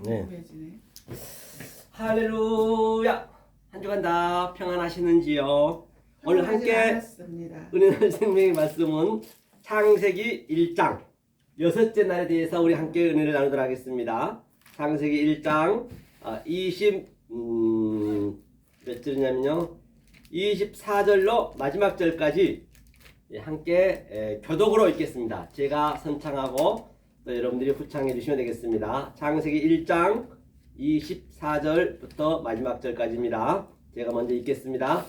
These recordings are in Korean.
궁금해지네. 할렐루야. 한 주간 다 평안하시는지요? 오늘 함께 알았습니다. 은혜의 생명의 말씀은 창세기 1장 여섯째 날에 대해서 우리 함께 은혜를 나누도록 하겠습니다. 창세기 1장 몇 절이냐면요 24절로 마지막 절까지 함께 교독으로 읽겠습니다. 제가 선창하고 또 여러분들이 후창해 주시면 되겠습니다. 창세기 1장 24절부터 마지막 절까지입니다. 제가 먼저 읽겠습니다.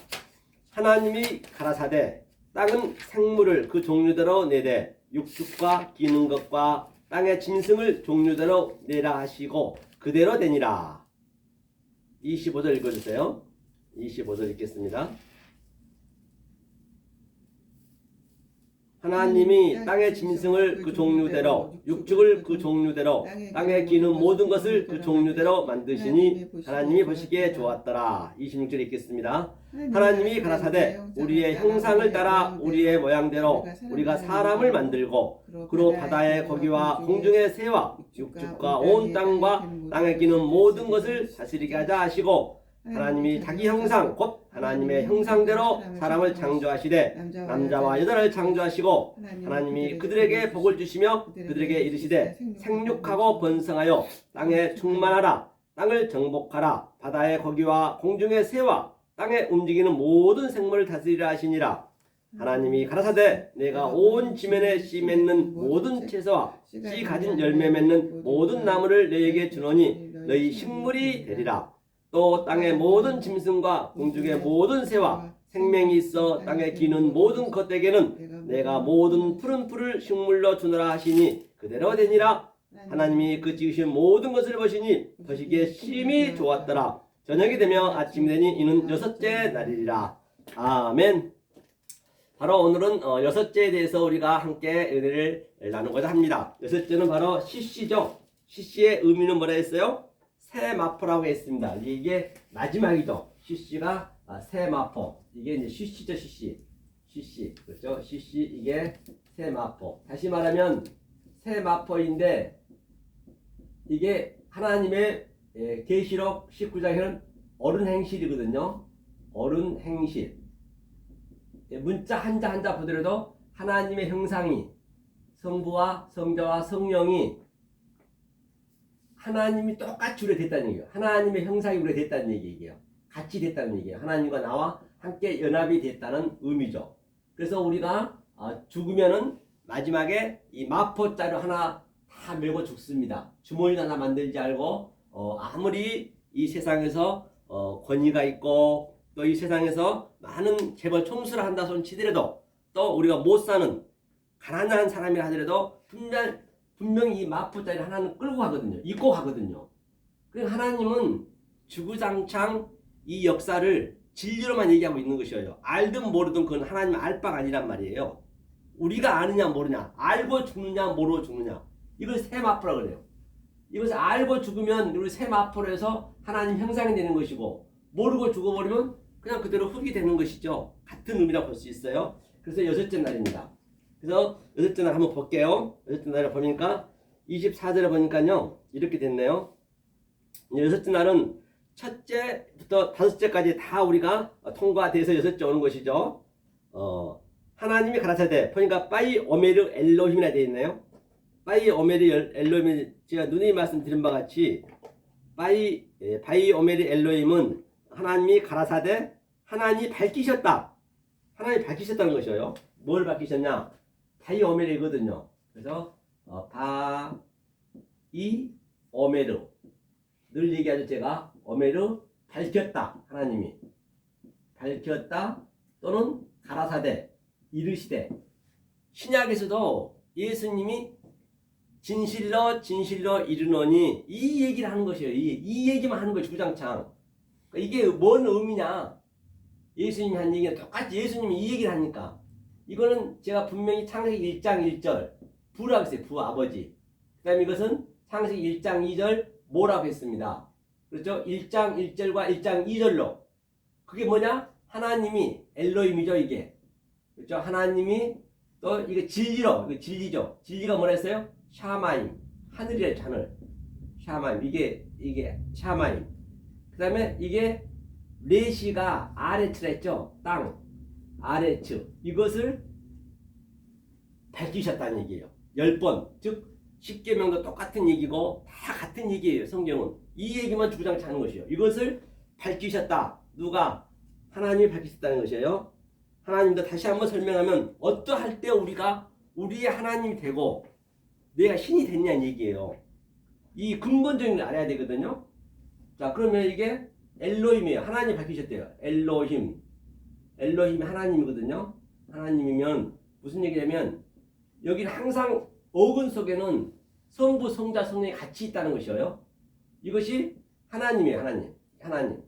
하나님이 가라사대 땅은 생물을 그 종류대로 내되 육축과 기는 것과 땅의 짐승을 종류대로 내라 하시고 그대로 되니라. 25절 읽어주세요. 25절 읽겠습니다. 하나님이 땅의 짐승을 그 종류대로 육축을 그 종류대로 땅에 기는 모든 것을 그 종류대로 만드시니 하나님이 보시기에 좋았더라. 26절 읽겠습니다. 하나님이 가라사대 우리의 형상을 따라 우리의 모양대로 우리가 사람을 만들고 그로 바다의 고기와 공중의 새와 육축과 온 땅과 땅에 기는 모든 것을 다스리게 하자 하시고 하나님이 자기 형상 곧 하나님의 형상대로 사람을 창조하시되 남자와 여자를 창조하시고 하나님이 그들에게 복을 주시며 그들에게 이르시되 생육하고 번성하여 땅에 충만하라 땅을 정복하라 바다의 고기와 공중의 새와 땅에 움직이는 모든 생물을 다스리라 하시니라. 하나님이 가라사대 내가 온 지면에 씨 맺는 모든 채소와 씨 가진 열매 맺는 모든 나무를 너희에게 주노니 너희 식물이 되리라. 또 땅의 모든 짐승과 공중의 모든 새와 생명이 있어 땅에 기는 모든 것에게는 내가 모든 푸른 풀을 식물로 주노라 하시니 그대로 되니라. 하나님이 그 지으신 모든 것을 보시니 보시기에 심히 좋았더라. 저녁이 되며 아침이 되니 이는 여섯째 날이리라. 아멘. 바로 오늘은 여섯째에 대해서 우리가 함께 은혜를 나누고자 합니다. 여섯째는 바로 시시죠. 시시의 의미는 뭐라 했어요? 새마포라고 했습니다. 이게 마지막이죠. 시시가 새마포. 이게 이제 시시죠, 시시. 시시. 그렇죠? 시시 이게 새마포. 다시 말하면 새마포인데 이게 하나님의 계시록 19장에는 어른행실이거든요. 어른행실. 문자 한자 한자 보더라도 하나님의 형상이 성부와 성자와 성령이 하나님이 똑같이 우려됐다는 얘기예요. 하나님의 형상이 우려됐다는 얘기예요. 같이 됐다는 얘기예요. 하나님과 나와 함께 연합이 됐다는 의미죠. 그래서 우리가 죽으면은 마지막에 이 마포자루 하나 다 메고 죽습니다. 주머니 하나 만들지 알고 아무리 이 세상에서 권위가 있고 또 이 세상에서 많은 재벌 총수를 한다 손 치더라도 또 우리가 못 사는 가난한 사람이라 하더라도 분명히 이 마포자리 하나는 끌고 가거든요. 입고 가거든요. 그러니까 하나님은 주구장창 이 역사를 진리로만 얘기하고 있는 것이에요. 알든 모르든 그건 하나님 알 바가 아니란 말이에요. 우리가 아느냐 모르냐, 알고 죽느냐 모르고 죽느냐, 이걸 새마포라 그래요. 이것을 알고 죽으면 우리 새마포로 해서 하나님 형상이 되는 것이고 모르고 죽어버리면 그냥 그대로 흙이 되는 것이죠. 같은 의미라고 볼 수 있어요. 그래서 여섯째 날입니다. 그래서 여섯째 날 한번 볼게요. 여섯째 날을 보니까 24절에 보니까요 이렇게 됐네요. 여섯째 날은 첫째부터 다섯째까지 다 우리가 통과돼서 여섯째 오는 것이죠. 하나님이 가라사대 보니까 빠이 오메르 엘로힘이라 되어 있네요. 빠이 오메르 엘로힘 제가 누누이 말씀드린 바 같이 바이 오메르 엘로힘은 하나님이 가라사대 하나님이 밝히셨다. 하나님이 밝히셨다는 것이에요. 뭘 밝히셨냐? 바이 오메르거든요. 그래서 바이 오메르 늘 얘기하죠. 제가 오메르 밝혔다. 하나님이 밝혔다 또는 가라사대 이르시되 신약에서도 예수님이 진실로 진실로 이르노니 이 얘기를 하는 것이에요. 이 얘기만 하는 거예요. 주장창. 그러니까 이게 뭔 의미냐? 예수님이 한 얘기는 똑같이 예수님이 이 얘기를 하니까 이거는 제가 분명히 창세기 1장 1절 부라고 했어요. 부 아버지. 그 다음에 이것은 창세기 1장 2절 모라고 했습니다. 그렇죠? 1장 1절과 1장 2절로 그게 뭐냐? 하나님이 엘로힘이죠. 이게 그렇죠? 하나님이 또 이게 진리로 이거 진리죠. 진리가 뭐라 했어요? 샤마임 하늘이래 하늘. 샤마임. 이게 샤마임. 그 다음에 이게 레시가 아레츠라 했죠. 땅. 아레츠. 이것을 밝히셨다는 얘기예요. 10번. 즉 10계명도 똑같은 얘기고 다 같은 얘기예요. 성경은. 이 얘기만 주장치 않은 것이요. 이것을 밝히셨다. 누가? 하나님이 밝히셨다는 것이에요. 하나님도 다시 한번 설명하면 어떠할 때 우리가 우리의 하나님이 되고 내가 신이 됐냐는 얘기예요. 이 근본적인 걸 알아야 되거든요. 자, 그러면 이게 엘로힘이에요. 하나님 밝히셨대요. 엘로힘. 엘로힘이 하나님이거든요. 하나님이면 무슨 얘기냐면 여기는 항상 어근 속에는 성부, 성자, 성령이 같이 있다는 것이에요. 이것이 하나님이에요. 하나님.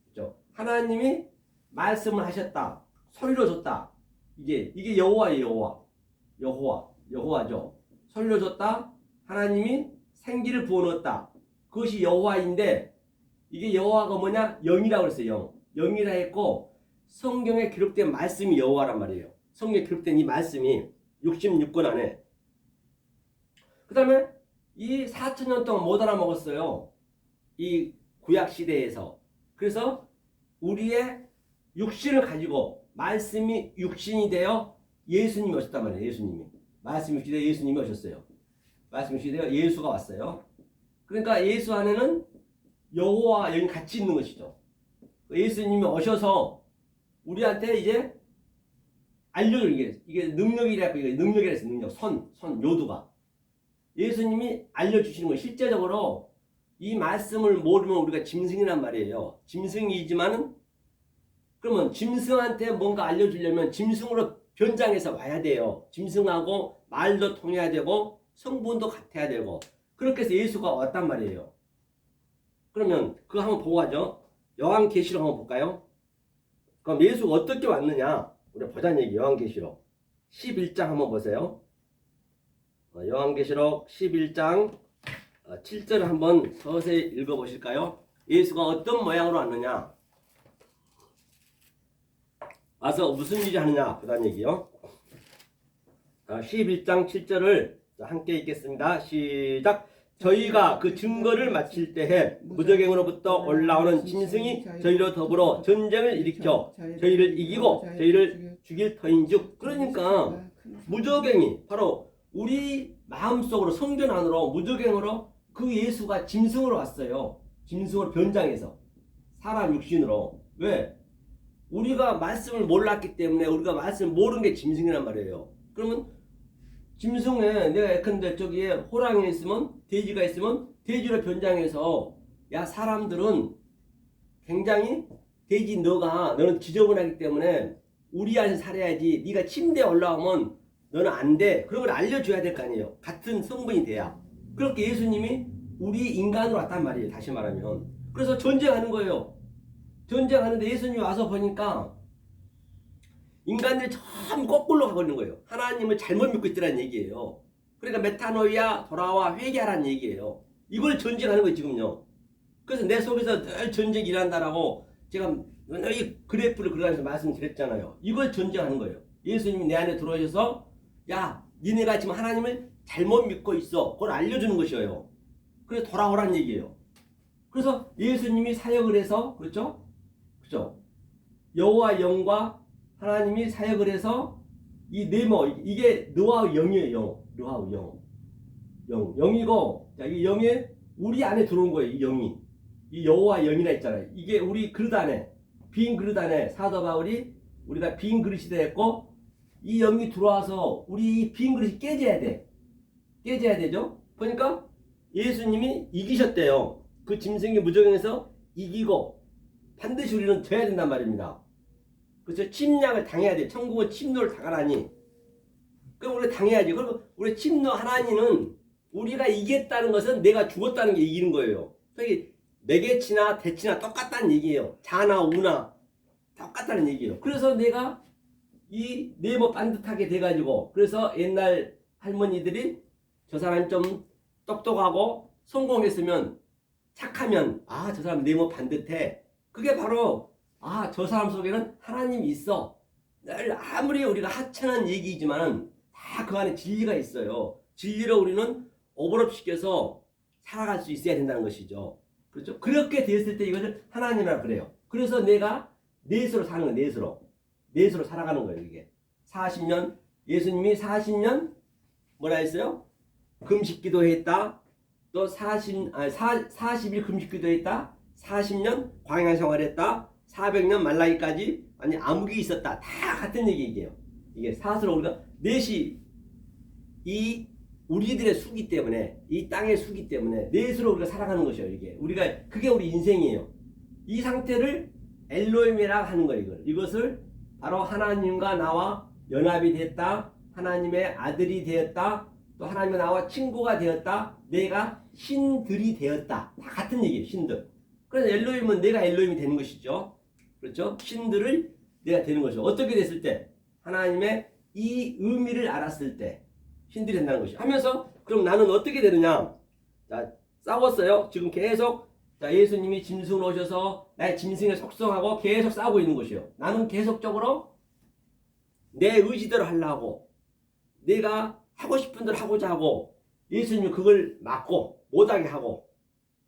그렇죠? 하나님이 말씀을 하셨다. 소리로 줬다. 이게 여호와예요. 여호와죠. 소리로 줬다. 하나님이 생기를 부어넣었다. 그것이 여호와인데 이게 여호와가 뭐냐? 영이라고 그랬어요. 영이라 했고 성경에 기록된 말씀이 여호와란 말이에요. 성경에 기록된 이 말씀이 66권 안에. 그 다음에 이 4,000년 동안 못 알아먹었어요. 이 구약 시대에서. 그래서 우리의 육신을 가지고 말씀이 육신이 되어 예수님이 오셨단 말이에요. 예수님이. 말씀이 육신이 되어 예수님이 오셨어요. 말씀이 육신이 되어 예수가 왔어요. 그러니까 예수 안에는 여호와 영이 같이 있는 것이죠. 예수님이 오셔서 우리한테 이제 알려줘. 이게 능력이라고. 이게 능력이라 했어요. 능력. 요두가. 예수님이 알려주시는 거예요. 실제적으로 이 말씀을 모르면 우리가 짐승이란 말이에요. 짐승이지만은 그러면 짐승한테 뭔가 알려주려면 짐승으로 변장해서 와야 돼요. 짐승하고 말도 통해야 되고 성분도 같아야 되고 그렇게 해서 예수가 왔단 말이에요. 그러면 그거 한번 보고 하죠. 요한계시록 한번 볼까요? 그럼 예수가 어떻게 왔느냐? 우리가 보자는 얘기. 요한계시록 11장 한번 보세요. 요한계시록 11장 7절을 한번 서서히 읽어보실까요? 예수가 어떤 모양으로 왔느냐? 와서 무슨 일을 하느냐? 그다음 얘기요. 11장 7절을 함께 읽겠습니다. 시작. 저희가 그 증거를 마칠 때에 무저갱으로부터 올라오는 짐승이 저희로 더불어 전쟁을 일으켜 저희를 이기고 저희를 죽일 터인즉. 그러니까 무저갱이 바로 우리 마음속으로 성전 안으로 무저갱으로 그 예수가 짐승으로 왔어요. 짐승으로 변장해서 사람 육신으로. 왜? 우리가 말씀을 몰랐기 때문에 우리가 말씀을 모르는 게 짐승이란 말이에요. 그러면 짐승에 내가 예컨대 저기에 호랑이 있으면 돼지가 있으면 돼지로 변장해서 야 사람들은 굉장히 돼지 너는 지저분하기 때문에 우리 안에서 살아야지. 네가 침대에 올라오면 너는 안 돼. 그런 걸 알려줘야 될 거 아니에요. 같은 성분이 돼야. 그렇게 예수님이 우리 인간으로 왔단 말이에요. 다시 말하면. 그래서 전쟁하는 거예요. 전쟁하는데 예수님이 와서 보니까 인간들이 전부 거꾸로 가고 있는 거예요. 하나님을 잘못 믿고 있더라는 얘기예요. 그러니까 메타노이아 돌아와 회개하라는 얘기예요. 이걸 전쟁하는 거예요 지금요. 그래서 내 속에서 늘 전쟁 일한다라고 제가 이 그래프를 그려가면서 말씀드렸잖아요. 이걸 전쟁하는 거예요. 예수님이 내 안에 들어오셔서 야 니네가 지금 하나님을 잘못 믿고 있어. 그걸 알려주는 것이에요. 그래서 돌아오라는 얘기예요. 그래서 예수님이 사역을 해서 그렇죠? 여호와 영과 하나님이 사역을 해서 이 네모 이게 노아의 영이에요. 노아의 영이고 자, 이 영이 우리 안에 들어온 거예요. 이 영이 이 여호와 영이라 했잖아요. 이게 우리 그릇 안에 빈 그릇 안에 사도 바울이 우리가 빈 그릇이 됐고 이 영이 들어와서 우리 빈 그릇이 깨져야 되죠. 그러니까 예수님이 이기셨대요. 그 짐승이 무저갱에서 이기고 반드시 우리는 져야 된단 말입니다. 그래서 침략을 당해야 돼. 천국은 침노를 당하라니. 그럼 우리 당해야지. 그리고 우리 침노 하나니는 우리가 이겼다는 것은 내가 죽었다는 게 이기는 거예요. 그러니까 매개치나 대치나 똑같다는 얘기예요. 자나 우나 똑같다는 얘기예요. 그래서 내가 이 네모 반듯하게 돼가지고 그래서 옛날 할머니들이 저 사람이 좀 똑똑하고 성공했으면 착하면 아 저 사람 네모 반듯해. 그게 바로 아 저 사람 속에는 하나님이 있어. 아무리 우리가 하찮은 얘기이지만 다 그 안에 진리가 있어요. 진리로 우리는 오버랩시켜서 살아갈 수 있어야 된다는 것이죠. 그렇죠? 그렇게 되었을 때 이것을 하나님이라 그래요. 그래서 내가 넷으로 사는 거예요. 넷으로 살아가는 거예요. 이게 40년 예수님이 40년 뭐라 했어요? 금식기도 했다. 또 40일 금식기도 했다. 40년 광야 생활했다. 400년 말라기까지 아니 암흑이 있었다. 다 같은 얘기예요. 이게 사스로 우리가 넷이 이 우리들의 수기 때문에 이 땅의 수기 때문에 넷으로 우리가 살아가는 것이에요. 이게 우리가 그게 우리 인생이에요. 이 상태를 엘로힘이라 하는 거예요. 이것을 바로 하나님과 나와 연합이 됐다. 하나님의 아들이 되었다. 또 하나님과 나와 친구가 되었다. 내가 신들이 되었다. 다 같은 얘기예요. 신들. 그래서 엘로힘은 내가 엘로힘이 되는 것이죠. 그렇죠? 신들을 내가 되는 것이죠. 어떻게 됐을 때? 하나님의 이 의미를 알았을 때 신들이 된다는 것이죠. 하면서 그럼 나는 어떻게 되느냐? 자, 싸웠어요. 지금 계속 자, 예수님이 짐승으로 오셔서 나의 짐승을 속성하고 계속 싸우고 있는 것이요. 나는 계속적으로 내 의지대로 하려고 내가 하고 싶은 대로 하고자 하고 예수님이 그걸 막고 못하게 하고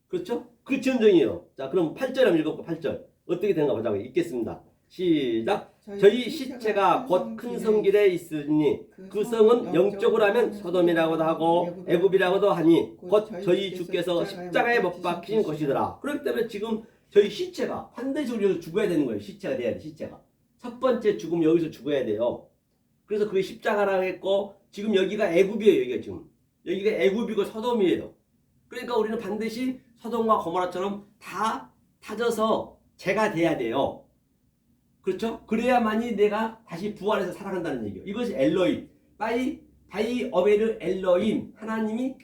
그렇죠? 그 전쟁이에요. 자, 그럼 8절 한번 읽어볼까? 8절 어떻게 되는가 보자고 읽겠습니다. 시작. 저희 시체가 곧 큰 성길에 있으니 그 성은 영적으로 하면 소돔이라고도 하고 애굽이라고도 하니 곧 저희 주께서 십자가에 못 박힌 것이더라. 그렇기 때문에 지금 저희 시체가 반드시 우리가 죽어야 되는 거예요. 시체가 돼야 돼. 시체가 첫 번째 죽음 여기서 죽어야 돼요. 그래서 그게 십자가라고 했고 지금 여기가 애굽이에요. 여기가 지금 여기가 애굽이고 소돔이에요. 그러니까 우리는 반드시 소돔과 고모라처럼 다 타져서 죄가 돼야 돼요. 그렇죠? 그래야만이 내가 다시 부활해서 살아간다는 얘기예요. 이것이 엘로힘. 바이 어베르 엘로힘. 하나님이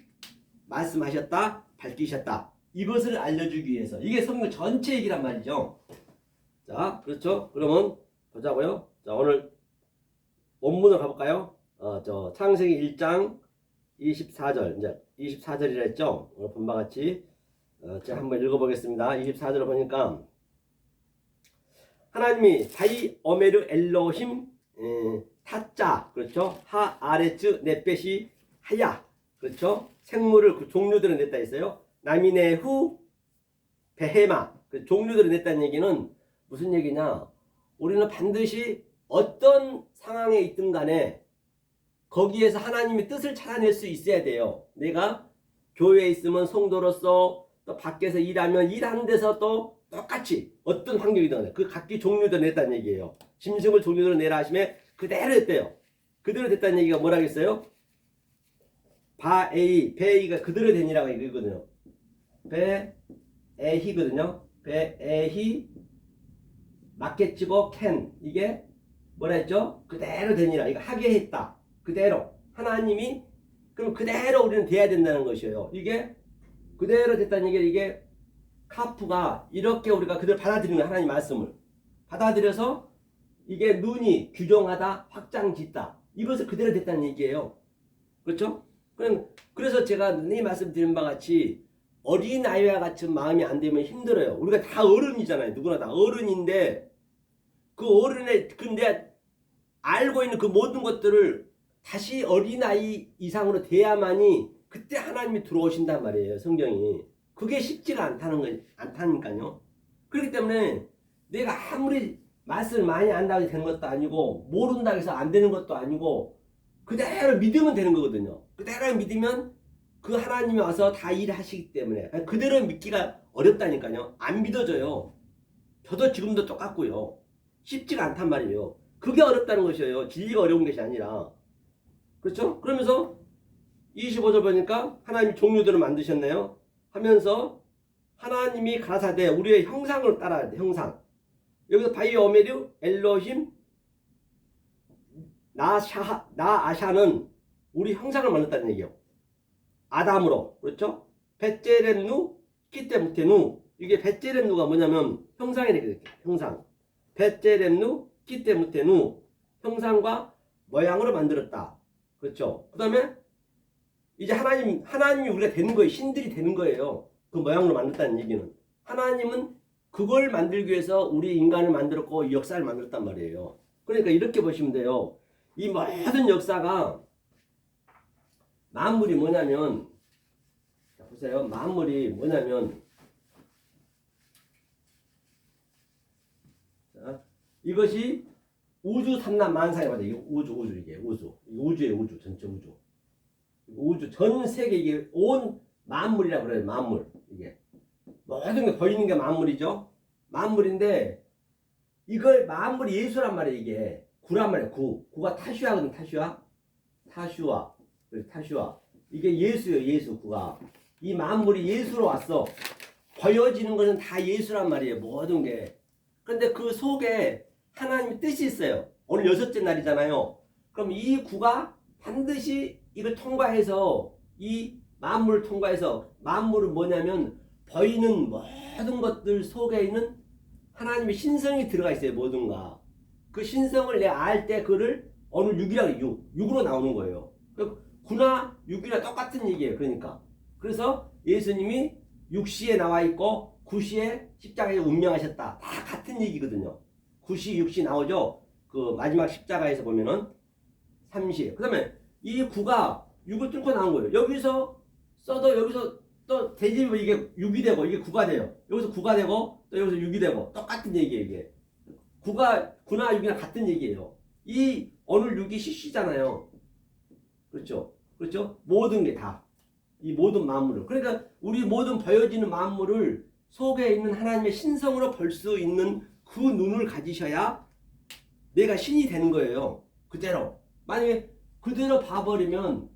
말씀하셨다, 밝히셨다. 이것을 알려주기 위해서. 이게 성경 전체 얘기란 말이죠. 자, 그렇죠? 그러면 보자고요. 자, 오늘 원문을 가볼까요? 저 창세기 1장 24절. 이제 24절이라 했죠? 오늘 본바 같이. 제가 한번 읽어보겠습니다. 24절을 보니까 하나님이 바이 어메르 엘로힘 타짜 그렇죠? 하 아레츠 넷벳이 하야 그렇죠? 생물을 그 종류들을 냈다 했어요. 나미네후 베헤마 그 종류들을 냈다는 얘기는 무슨 얘기냐? 우리는 반드시 어떤 상황에 있든 간에 거기에서 하나님의 뜻을 찾아낼 수 있어야 돼요. 내가 교회에 있으면 성도로서 또 밖에서 일하면 일하는 데서 또 똑같이 어떤 환경이든 간에 그 각기 종류대로 냈다는 얘기예요. 짐승을 종류대로 내라 하시면 그대로 했대요. 그대로 됐다는 얘기가 뭐라겠어요? 베이가 그대로 되니라고 얘기거든요. 베에히거든요. 베에히 맞겠지고 캔 이게 뭐라 했죠? 그대로 되니라. 이거 하게 했다. 그대로 하나님이 그럼 그대로 우리는 돼야 된다는 것이에요. 이게 그대로 됐다는 얘기 이게 카프가 이렇게 우리가 그대로 받아들이는 거예요. 하나님 말씀을 받아들여서 이게 눈이 규정하다 확장짓다 이것을 그대로 됐다는 얘기예요. 그렇죠? 그래서 제가 이 말씀드린 바와 같이 어린아이와 같은 마음이 안 되면 힘들어요. 우리가 다 어른이잖아요. 누구나 다 어른인데 그 어른의 근데 알고 있는 그 모든 것들을 다시 어린아이 이상으로 돼야만이 그때 하나님이 들어오신단 말이에요. 성경이. 그게 쉽지가 않다니까요. 그렇기 때문에 내가 아무리 말씀을 많이 안다고 되는 것도 아니고 모른다고 해서 안 되는 것도 아니고 그대로 믿으면 되는 거거든요. 그대로 믿으면 그 하나님이 와서 다 일하시기 때문에 그대로 믿기가 어렵다니까요. 안 믿어져요. 저도 지금도 똑같고요. 쉽지가 않단 말이에요. 그게 어렵다는 것이에요. 진리가 어려운 것이 아니라. 그렇죠? 그러면서 25절 보니까 하나님이 종류들을 만드셨네요. 하면서 하나님이 가라사대 우리의 형상을 따라야 돼. 형상. 여기서 바이 어메르 엘로힘 나아샤는 우리 형상을 만들었다는 얘기예요. 아담으로. 그렇죠? 베제렘누 키테무테누 이게 베제렘누가 뭐냐면 형상이래. 이렇게 형상. 베제렘누 키테무테누 형상과 모양으로 만들었다. 그렇죠? 그 다음에 이제 하나님이 우리가 되는 거예요. 신들이 되는 거예요. 그 모양으로 만들었다는 얘기는. 하나님은 그걸 만들기 위해서 우리 인간을 만들었고 이 역사를 만들었단 말이에요. 그러니까 이렇게 보시면 돼요. 이 모든 역사가 만물이 뭐냐면 자, 보세요. 만물이 뭐냐면 자, 이것이 우주 삼란 만상이 맞아. 이게 우주 이게 우주예요. 우주 전체 우주 전 세계 이게 온 만물이라고 그래요. 만물 이게 모든 게 보이는 게 만물이죠. 만물인데 이걸 만물이 예수란 말이에요. 이게 구란 말이에요. 구가 타슈아거든. 타슈아 이게 예수예요. 예수 구가 이 만물이 예수로 왔어. 보여지는 것은 다 예수란 말이에요. 모든 게. 근데 그 속에 하나님의 뜻이 있어요. 오늘 6째 날이잖아요. 그럼 이 구가 반드시 이걸 통과해서 이 만물을 통과해서 만물은 뭐냐면 보이는 모든 것들 속에 있는 하나님의 신성이 들어가 있어요. 뭐든가. 그 신성을 내가 알 때 그를 오늘 6이라고 6으로 나오는 거예요. 구나 6이나 똑같은 얘기예요. 그러니까. 그래서 예수님이 6시에 나와 있고 9시에 십자가에 운명하셨다. 다 같은 얘기거든요. 9시, 6시 나오죠. 그 마지막 십자가에서 보면은 3시. 그 다음에 이 9가 6을 뚫고 나온 거예요. 여기서 써도 여기서 또 대집이 이게 6이 되고 이게 9가 돼요. 여기서 9가 되고 또 여기서 6이 되고 똑같은 얘기예요. 이게 9나 6이나 같은 얘기예요. 이 오늘 6이 CC잖아요. 그렇죠? 모든 게 다. 이 모든 만물을. 그러니까 우리 모든 보여지는 만물을 속에 있는 하나님의 신성으로 볼 수 있는 그 눈을 가지셔야 내가 신이 되는 거예요. 그대로. 만약에 그대로 봐버리면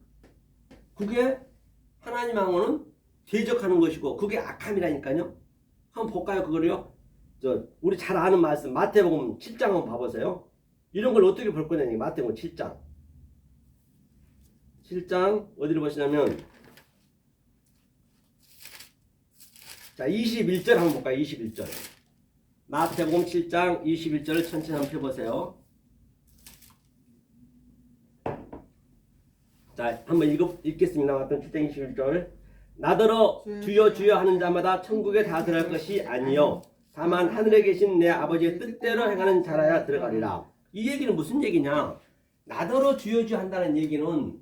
그게 하나님하고는 대적하는 것이고 그게 악함이라니까요. 한번 볼까요? 그거를요. 우리 잘 아는 말씀 마태복음 7장 한번 봐보세요. 이런 걸 어떻게 볼 거냐니 마태복음 7장 어디를 보시냐면 자 21절 한번 볼까요? 21절 마태복음 7장 21절을 천천히 한번 펴보세요. 자 한번 읽겠습니다. 마태복음 7장 21절 나더러 주여 주여 하는 자마다 천국에 다 들어갈 것이 아니요 다만 하늘에 계신 내 아버지의 뜻대로 행하는 자라야 들어가리라. 이 얘기는 무슨 얘기냐? 나더러 주여 주여 한다는 얘기는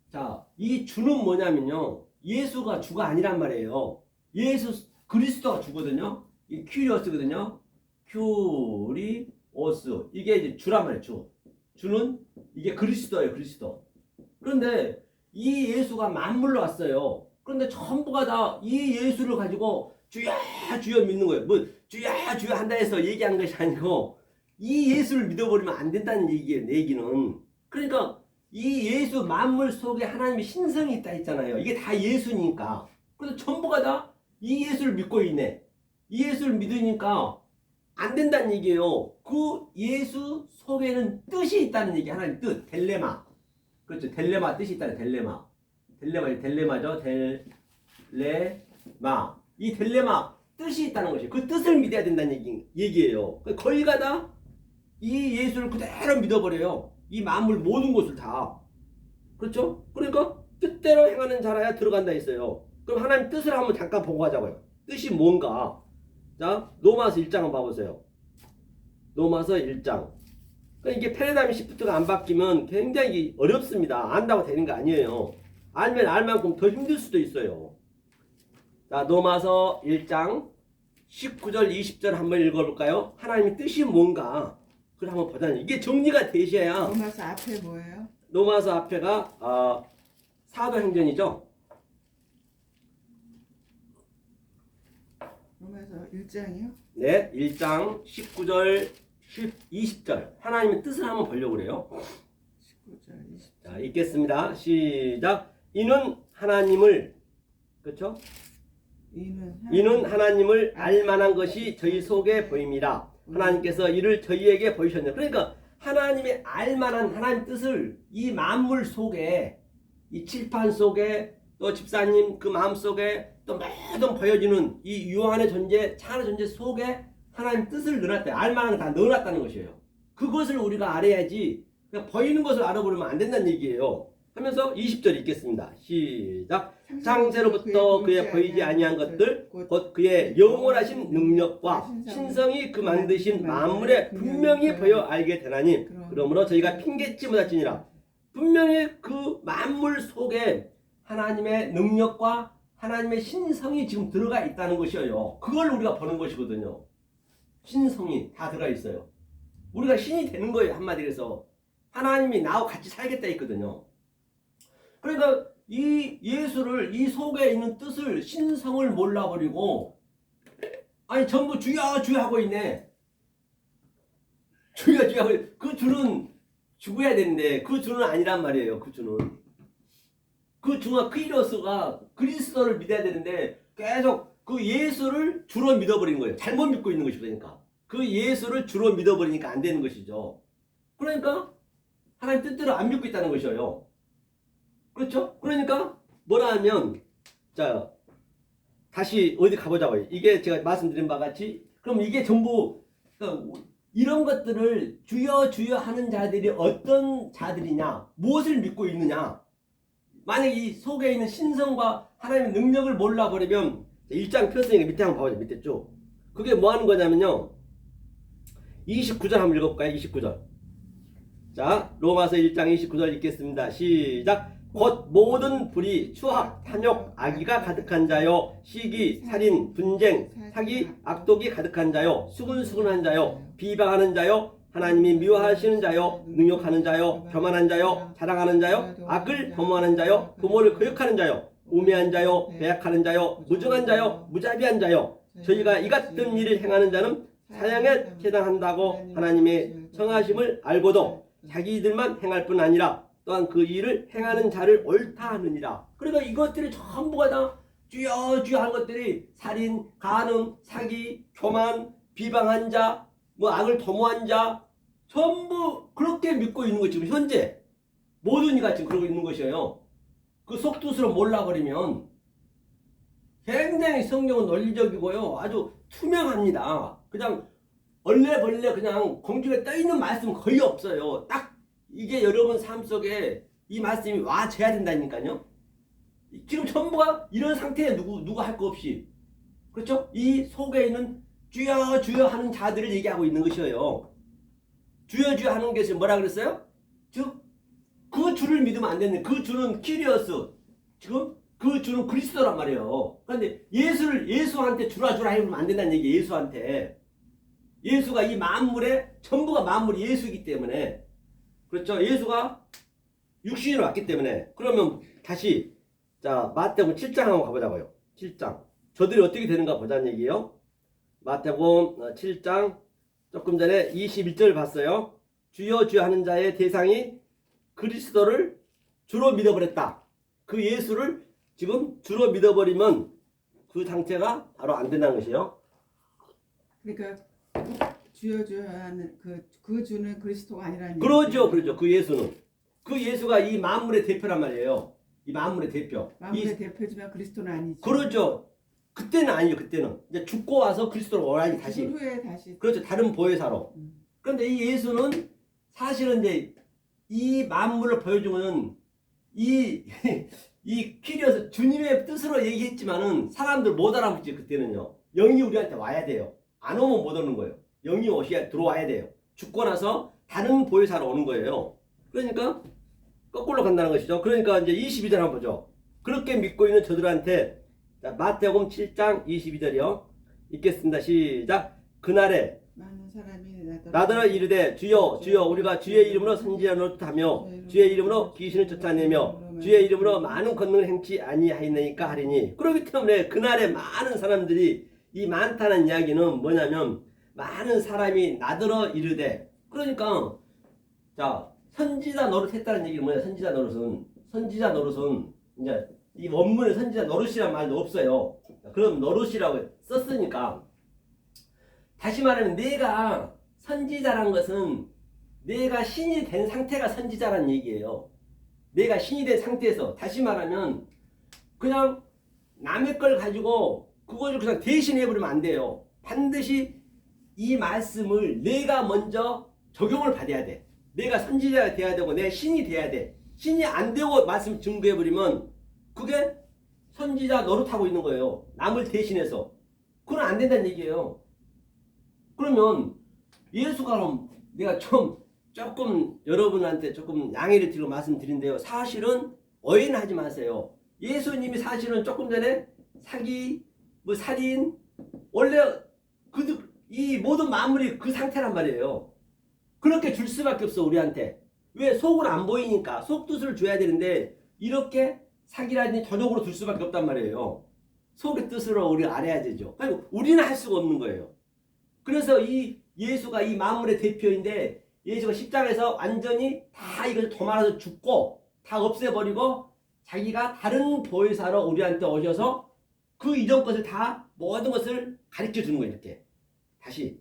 자, 이 주는 뭐냐면요. 예수가 주가 아니란 말이에요. 예수 그리스도가 주거든요. 이 큐리오스거든요. 큐리오스. 이게 이제 주란 말이에요. 주. 주는 이게 그리스도예요. 그리스도. 그런데 이 예수가 만물로 왔어요. 그런데 전부가 다 이 예수를 가지고 주여 주여 믿는 거예요. 뭐 주여 주여 한다 해서 얘기한 것이 아니고 이 예수를 믿어버리면 안 된다는 얘기예요. 내 얘기는. 그러니까 이 예수 만물 속에 하나님의 신성이 있다 했잖아요. 이게 다 예수니까. 그래서 전부가 다 이 예수를 믿고 있네. 이 예수를 믿으니까 안 된다는 얘기예요. 그 예수 속에는 뜻이 있다는 얘기. 하나님 뜻. 델레마. 그렇죠. 델레마 뜻이 있다는 델레마. 델레마죠. 델레마. 이 델레마 뜻이 있다는 것이에요. 그 뜻을 믿어야 된다는 얘기예요. 거기가 다 이 예수를 그대로 믿어버려요. 이 만물 모든 것을 다. 그렇죠? 그러니까 뜻대로 행하는 자라야 들어간다 했어요. 그럼 하나님 뜻을 한번 잠깐 보고 가자고요. 뜻이 뭔가. 자, 로마서 1장 한번 봐보세요. 로마서 1장. 그러니까 이게 패러다임 시프트가 안 바뀌면 굉장히 어렵습니다. 안다고 되는 거 아니에요. 알면 알만큼 더 힘들 수도 있어요. 자, 로마서 1장 19절 20절 한번 읽어볼까요? 하나님의 뜻이 뭔가 그걸 한번 보자니 이게 정리가 되셔야. 로마서 앞에 뭐예요? 로마서 앞에가 사도행전이죠. 로마서 1장이요? 네, 1장 19절 20절 하나님의 뜻을 한번 보려고 그래요. 19절 20절. 자, 읽겠습니다. 시작. 이는 하나님을 그렇죠? 이는 하나님을 알만한 것이 저희 속에 보입니다. 하나님께서 이를 저희에게 보이셨네요. 그러니까 하나님의 알만한 하나님 뜻을 이 만물 속에 이 칠판 속에 또 집사님 그 마음 속에 또 모든 보여지는 이 유한의 존재 차의 존재 속에 하나님 뜻을 넣어놨대요. 알만한 걸 다 넣어놨다는 것이에요. 그것을 우리가 알아야지 그냥 보이는 것을 알아보려면 안 된다는 얘기예요. 하면서 20절 읽겠습니다. 시작. 창세로부터 그의 보이지 아니한 것들 곧 그의 영원하신 능력과 신성이 그 만드신 만물에 분명히 보여 알게 되나니 그러므로 저희가 핑계치 못할지니라. 분명히 그 만물 속에 하나님의 능력과 하나님의 신성이 지금 들어가 있다는 것이에요. 그걸 우리가 보는 것이거든요. 신성이 다 들어가 있어요. 우리가 신이 되는 거예요. 한마디로 해서 하나님이 나와 같이 살겠다 했거든요. 그러니까 이 예수를, 이 속에 있는 뜻을, 신성을 몰라버리고 아니 전부 주여 주여 하고 있네. 주여 주여 하고 그 주는 죽어야 되는데 그 주는 아니란 말이에요. 그 주는 그 주가 크리스가 그리스도를 믿어야 되는데 계속 그 예수를 주로 믿어버린 거예요. 잘못 믿고 있는 것이 그러니까 그 예수를 주로 믿어버리니까 안 되는 것이죠. 그러니까 하나님 뜻대로 안 믿고 있다는 것이에요. 그렇죠? 그러니까 뭐라 하면 자 다시 어디 가보자고요. 이게 제가 말씀드린 바와 같이 그럼 이게 전부 그러니까 이런 것들을 주여 주여 하는 자들이 어떤 자들이냐, 무엇을 믿고 있느냐. 만약 이 속에 있는 신성과 하나님의 능력을 몰라버리면 1장 폈으니까 밑에 한번 봐보죠. 밑에 쭉. 그게 뭐 하는 거냐면요. 29절 한번 읽어볼까요? 29절. 자, 로마서 1장 29절 읽겠습니다. 시작. 곧 모든 불의, 추악, 탐욕, 악의가 가득한 자요, 시기, 살인, 분쟁, 사기, 악독이 가득한 자요, 수근수근한 자요, 비방하는 자요, 하나님이 미워하시는 자요, 능욕하는 자요, 교만한 자요, 자랑하는 자요, 악을 도모하는 자요, 부모를 거역하는 자요, 우매한 자요, 배약하는 자요, 무정한 자요, 무자비한 자요. 저희가 이 같은 일을 행하는 자는 사형에 처당한다고 하나님의 정하심을 알고도 자기들만 행할 뿐 아니라 또한 그 일을 행하는 자를 옳다 하느니라. 그러니까 이것들이 전부가 다 주여 주여 하는 것들이 살인, 간음, 사기, 교만, 비방한 자, 뭐 악을 도모한 자 전부 그렇게 믿고 있는 거 지금 현재 모든 이가 지금 그러고 있는 것이에요. 그 속뜻으로 몰라버리면 굉장히 성경은 논리적이고요. 아주 투명합니다. 그냥 얼레벌레 그냥 공중에 떠있는 말씀 거의 없어요. 딱 이게 여러분 삶 속에 이 말씀이 와줘야 된다니까요. 지금 전부가 이런 상태에 누구 할 거 없이 그렇죠? 이 속에 있는 주여 주여 하는 자들을 얘기하고 있는 것이에요. 주여 주여 하는 것이 뭐라 그랬어요? 즉 그 주를 믿으면 안 되는 그 주는 키리어스 지금 그 주는 그리스도란 말이에요. 그런데 예수한테 주라 하면 안 된다는 얘기예요. 예수한테 예수가 이 만물의 전부가 만물이 예수이기 때문에 그렇죠. 예수가 육신으로 왔기 때문에 그러면 다시 자 마태복음 7장 한번 가보자고요. 7장 저들이 어떻게 되는가 보자는 얘기예요. 마태복음 7장 조금 전에 21절 봤어요. 주여 주여 하는 자의 대상이 그리스도를 주로 믿어버렸다. 그 예수를 지금 주로 믿어버리면 그 상태가 바로 안 된다는 것이에요. 그러니까 주여 주여 하는 그 주는 그리스도가 아니라는 그러죠. 그러죠. 그 예수는 그 예수가 이 만물의 대표란 말이에요. 이 만물의 대표. 만물의 대표지만 그리스도는 아니죠. 그러죠. 그때는 아니죠. 그때는 이제 죽고 와서 그리스도로 와야지 다시. 후에 다시. 그렇죠. 다른 보혜사로. 그런데 이 예수는 사실은 이제 이 만물을 보여주는 이 키리어스 주님의 뜻으로 얘기했지만은 사람들 못 알아듣지 그때는요. 영이 우리한테 와야 돼요. 안 오면 못 오는 거예요. 영이 들어와야 돼요. 죽고 나서 다른 보혜사로 오는 거예요. 그러니까 거꾸로 간다는 것이죠. 그러니까 이제 22절 한번 보죠. 그렇게 믿고 있는 저들한테 자, 마태복음 7장 22절이요. 읽겠습니다. 시작. 그날에 많은 사람이 나더러 이르되 주여 주여 우리가 주의 이름으로 선지자 노릇하며 주의 이름으로 귀신을 쫓아내며 주의 이름으로 많은 권능을 행치 아니하였나이까 하리니 그렇기 때문에 그날에 많은 사람들이 이 많다는 이야기는 뭐냐면 많은 사람이 나더러 이르되 그러니까 자 선지자 노릇했다는 얘기는 뭐냐 선지자 노릇은 이제 이 원문에 선지자 노릇이란 말도 없어요. 그럼 노릇이라고 썼으니까 다시 말하면 내가 선지자란 것은 내가 신이 된 상태가 선지자란 얘기예요. 내가 신이 된 상태에서 다시 말하면 그냥 남의 걸 가지고 그걸 그냥 대신해버리면 안 돼요. 반드시 이 말씀을 내가 먼저 적용을 받아야 돼. 내가 선지자가 돼야 되고 내 신이 돼야 돼. 신이 안 되고 말씀 증거해버리면 그게 선지자 노릇하고 있는 거예요. 남을 대신해서. 그건 안 된다는 얘기예요. 그러면 예수가 그럼 내가 조금 여러분한테 조금 양해를 드리고 말씀드린데요. 사실은 오해는 하지 마세요. 예수님이 사실은 조금 전에 사기, 뭐 살인, 원래 이 모든 만물이 그 상태란 말이에요. 그렇게 줄 수밖에 없어 우리한테. 왜? 속은 안 보이니까 속뜻을 줘야 되는데 이렇게 사기라든지 저쪽으로 둘 수밖에 없단 말이에요. 속의 뜻으로 우리가 알아야 되죠. 그러니까 우리는 할 수가 없는 거예요. 그래서 이 예수가 이 만물의 대표인데 예수가 십자가에서 완전히 다 이걸 도말아서 죽고 다 없애버리고 자기가 다른 보혜사로 우리한테 오셔서 그 이전 것을 다 모든 것을 가르쳐 주는 거예요. 이렇게 다시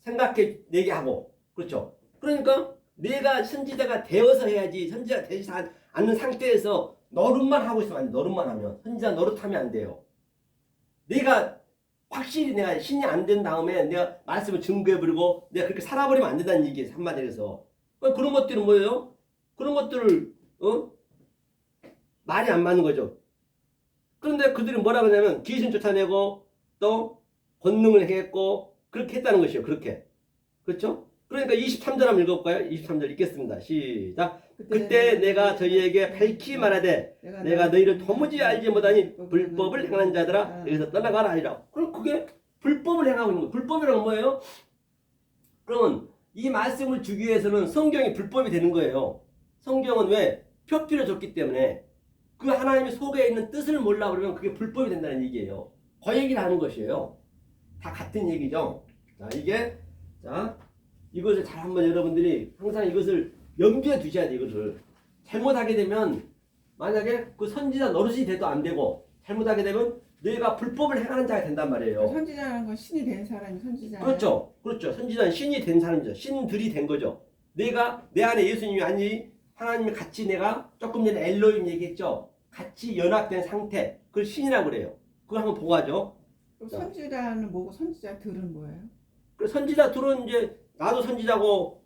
생각해내게 하고. 그렇죠. 그러니까 내가 선지자가 되어서 해야지. 선지자가 되지 않는 상태에서 노릇만 하고 있으면 안 돼. 노릇만 하면 선지자 노릇하면 안 돼요. 내가 확실히 내가 신이 안 된 다음에 내가 말씀을 증거해버리고 내가 그렇게 살아버리면 안 된다는 얘기예요. 한마디로 해서. 그런 것들은 뭐예요? 그런 것들을 말이 안 맞는 거죠. 그런데 그들이 뭐라 그러냐면 귀신 쫓아내고 또 권능을 했고 그렇게 했다는 것이에요. 그렇게. 그렇죠? 그러니까 23절 한번 읽어볼까요? 23절 읽겠습니다. 시작. 그때 내가 저희에게 밝히 말하되 내가 너희를 도무지 알지 못하니 불법을 행하는 자들아 여기서 떠나가라 하리라. 그럼 그게 불법을 행하고 있는 거예요. 불법이란 뭐예요? 그러면 이 말씀을 주기 위해서는 성경이 불법이 되는 거예요. 성경은 왜? 표피를 줬기 때문에 그 하나님의 속에 있는 뜻을 몰라 그러면 그게 불법이 된다는 얘기예요. 그 얘기를 하는 것이에요. 다 같은 얘기죠. 자, 이것을 잘 한번 여러분들이 항상 이것을 염두에 두셔야 돼요. 이것을 잘못하게 되면 만약에 그 선지자 노릇이 돼도 안 되고 잘못하게 되면 너희가 불법을 행하는 자가 된단 말이에요. 선지자라는 건 신이 된 사람이 선지자예요. 그렇죠. 선지자는 신이 된 사람이죠. 신들이 된 거죠. 내가 내 안에 예수님이 아니 하나님이 같이 내가 조금 전에 엘로힘 얘기했죠. 같이 연합된 상태. 그걸 신이라고 그래요. 그거 한번 보고 하죠. 선지자는 뭐고 선지자들은 뭐예요? 선지자들은 이제 나도 선지자고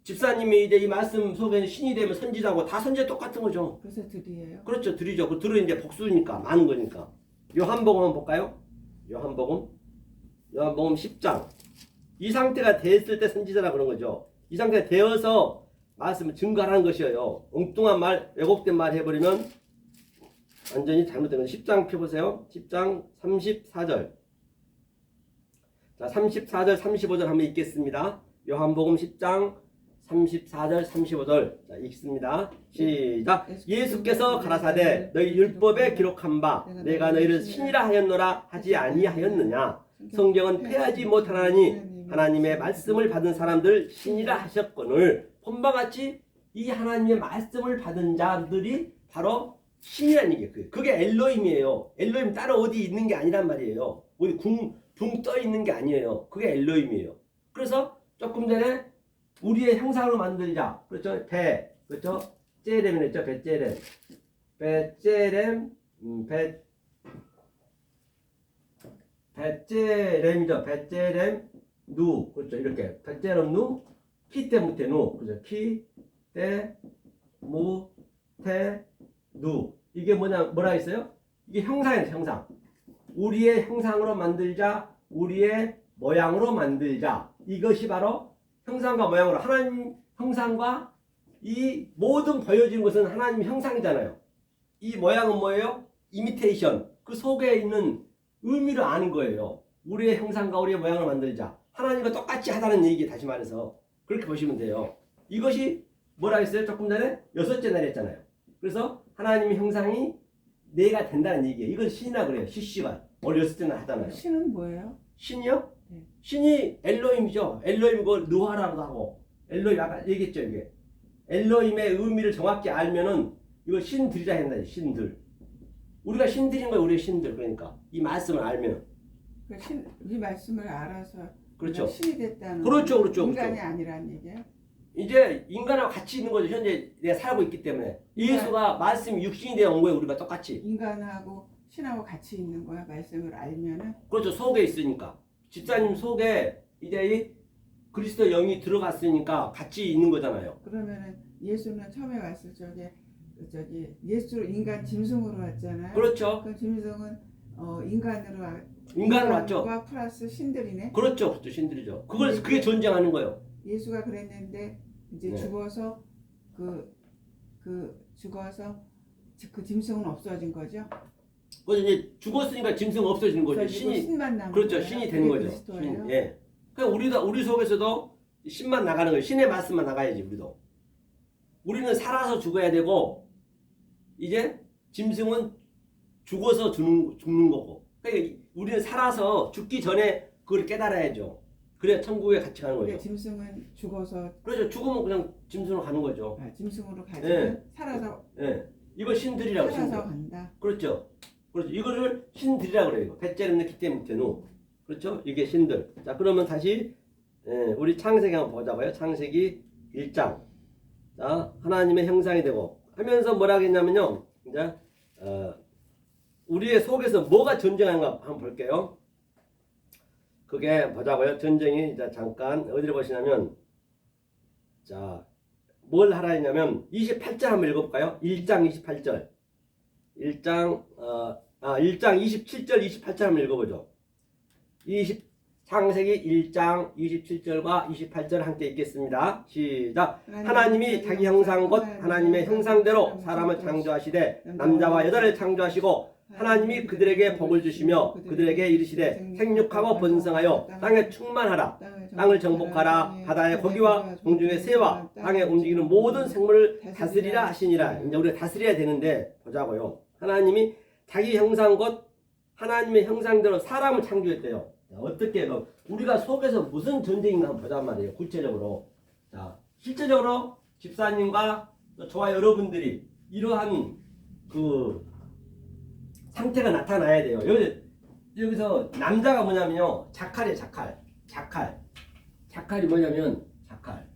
집사님이 이제 이 말씀 속에는 신이 되면 선지자고 다 선지자 똑같은 거죠. 그래서 들이에요? 그렇죠. 들이죠. 그 들은 이제 복수니까 많은 거니까. 요한복음 한번 볼까요? 요한복음 10장. 이 상태가 됐을 때 선지자라 그런 거죠. 이 상태가 되어서 말씀을 증거하는 것이에요. 엉뚱한 말, 왜곡된 말 해버리면 완전히 잘못된 거예요. 10장 펴보세요. 10장 34절. 자, 34절, 35절 한번 읽겠습니다. 요한복음 10장 34절, 35절. 자, 읽습니다. 시작. 예수께서 가라사대 너희 율법에 기록한 바 내가 너희를 신이라 하였노라 하지 아니하였느냐. 성경은 패하지 못하나니 하나님의 말씀을 받은 사람들 신이라 하셨거늘. 본바 같이 이 하나님의 말씀을 받은 자들이 바로 신이라는 얘기예요. 그게 엘로힘이에요. 엘로힘 따로 어디 있는 게 아니란 말이에요. 어디 붕 떠 있는 게 아니에요. 그게 엘로힘이에요. 그래서 조금 전에 우리의 형상으로 만들자. 그렇죠? 그렇죠? 째렘이 했죠. 배째렘이죠. 배째렘 누. 그렇죠. 이렇게 배째렘 누. 키 때 무태 누. 그렇죠. 키 때 무태 누. 이게 뭐라 했어요? 이게 형상이에요. 형상. 우리의 형상으로 만들자. 우리의 모양으로 만들자. 이것이 바로 형상과 모양으로 하나님 형상과 이 모든 보여지는 것은 하나님 형상이잖아요. 이 모양은 뭐예요? 이미테이션. 그 속에 있는 의미를 아는 거예요. 우리의 형상과 우리의 모양을 만들자. 하나님과 똑같이 하다는 얘기 다시 말해서 그렇게 보시면 돼요. 이것이 뭐라 했어요? 조금 전에 6째 날 했잖아요. 그래서 하나님의 형상이 내가 된다는 얘기예요. 이걸 신이라 그래요. 시시가 오늘 6째 날 하잖아요. 신은 뭐예요? 신이요? 네. 신이 엘로힘이죠. 엘로힘이고 느와라고도 하고 엘로힘 아까 얘기했죠. 이게 엘로힘의 의미를 정확히 알면은 이거 신들이라 한다. 신들. 우리가 신들인 거예요. 우리의 신들. 그러니까 이 말씀을 알면. 이 말씀을 알아서 그렇죠. 신이 됐다는. 그렇죠. 인간이 아니라는 얘기예요. 이제 인간하고 같이 있는 거죠. 현재 내가 살고 있기 때문에. 예수가 말씀이 육신이 되어 온 거예요. 우리가 똑같이. 인간하고 신하고 같이 있는 거야. 말씀을 알면은. 그렇죠. 속에 있으니까. 집사님 속에 이제 이 그리스도 영이 들어갔으니까 같이 있는 거잖아요. 그러면은 예수는 처음에 왔을 적에 예수 인간 짐승으로 왔잖아요. 그렇죠. 그 짐승은 인간으로 왔죠. 플러스 신들이네. 그렇죠. 신들이죠. 그게 존재하는 거예요. 예수가 그랬는데 이제 네. 죽어서 죽어서 그 짐승은 없어진 거죠. 그래서 이제 죽었으니까 짐승 없어지는 거죠. 없어지고 신이 신만 남은 그렇죠. 거예요. 신이 되는 그게 거죠. 그리스도예요. 신, 예. 그러니까 우리 속에서도 신만 나가는 거예요. 신의 말씀만 나가야지 우리도. 우리는 살아서 죽어야 되고 이제 짐승은 죽어서 죽는 거고. 그러니까 우리는 살아서 죽기 전에 그걸 깨달아야죠. 그래야 천국에 같이 가는 거죠. 짐승은 죽어서 그렇죠. 죽으면 그냥 짐승으로 가는 거죠. 짐승으로 가지만 예. 살아서 예. 이걸 신들이라고 살아서 신들. 간다. 그렇죠. 그렇죠. 이거를 신들이라고 그래요. 배째르는 기대 밑에누. 그렇죠. 이게 신들. 자, 그러면 다시 우리 창세기 한번 보자고요. 창세기 1장. 자, 하나님의 형상이 되고 하면서 뭐라 하겠냐면요. 이제 우리의 속에서 뭐가 전쟁하는가 한번 볼게요. 그게 보자고요. 전쟁이 이제 잠깐 어디를 보시냐면 자, 뭘 하라 했냐면 28절 한번 읽어볼까요? 1장 28절. 1장 27절 28절 한번 읽어보죠. 창세기 1장 27절과 28절 함께 읽겠습니다. 시작. 하나님이 자기 형상 곧 하나님의 형상대로 사람을 창조하시되 남자와 여자를 창조하시고 하나님이 그들에게 복을 주시며 그들에게 이르시되 생육하고 번성하여 땅에 충만하라. 땅을 정복하라. 바다의 고기와 공중의 새와 땅에 움직이는 모든 생물을 다스리라 하시니라. 이제 우리가 다스려야 되는데 보자고요. 하나님이 자기 형상 곧 하나님의 형상대로 사람을 창조했대요. 어떻게 우리가 속에서 무슨 전쟁인가 한번 보자 말이에요. 구체적으로. 자, 실제적으로 집사님과 저와 여러분들이 이러한 그 상태가 나타나야 돼요. 여기서 남자가 뭐냐면요. 자칼이에요. 자칼이 뭐냐면 자칼.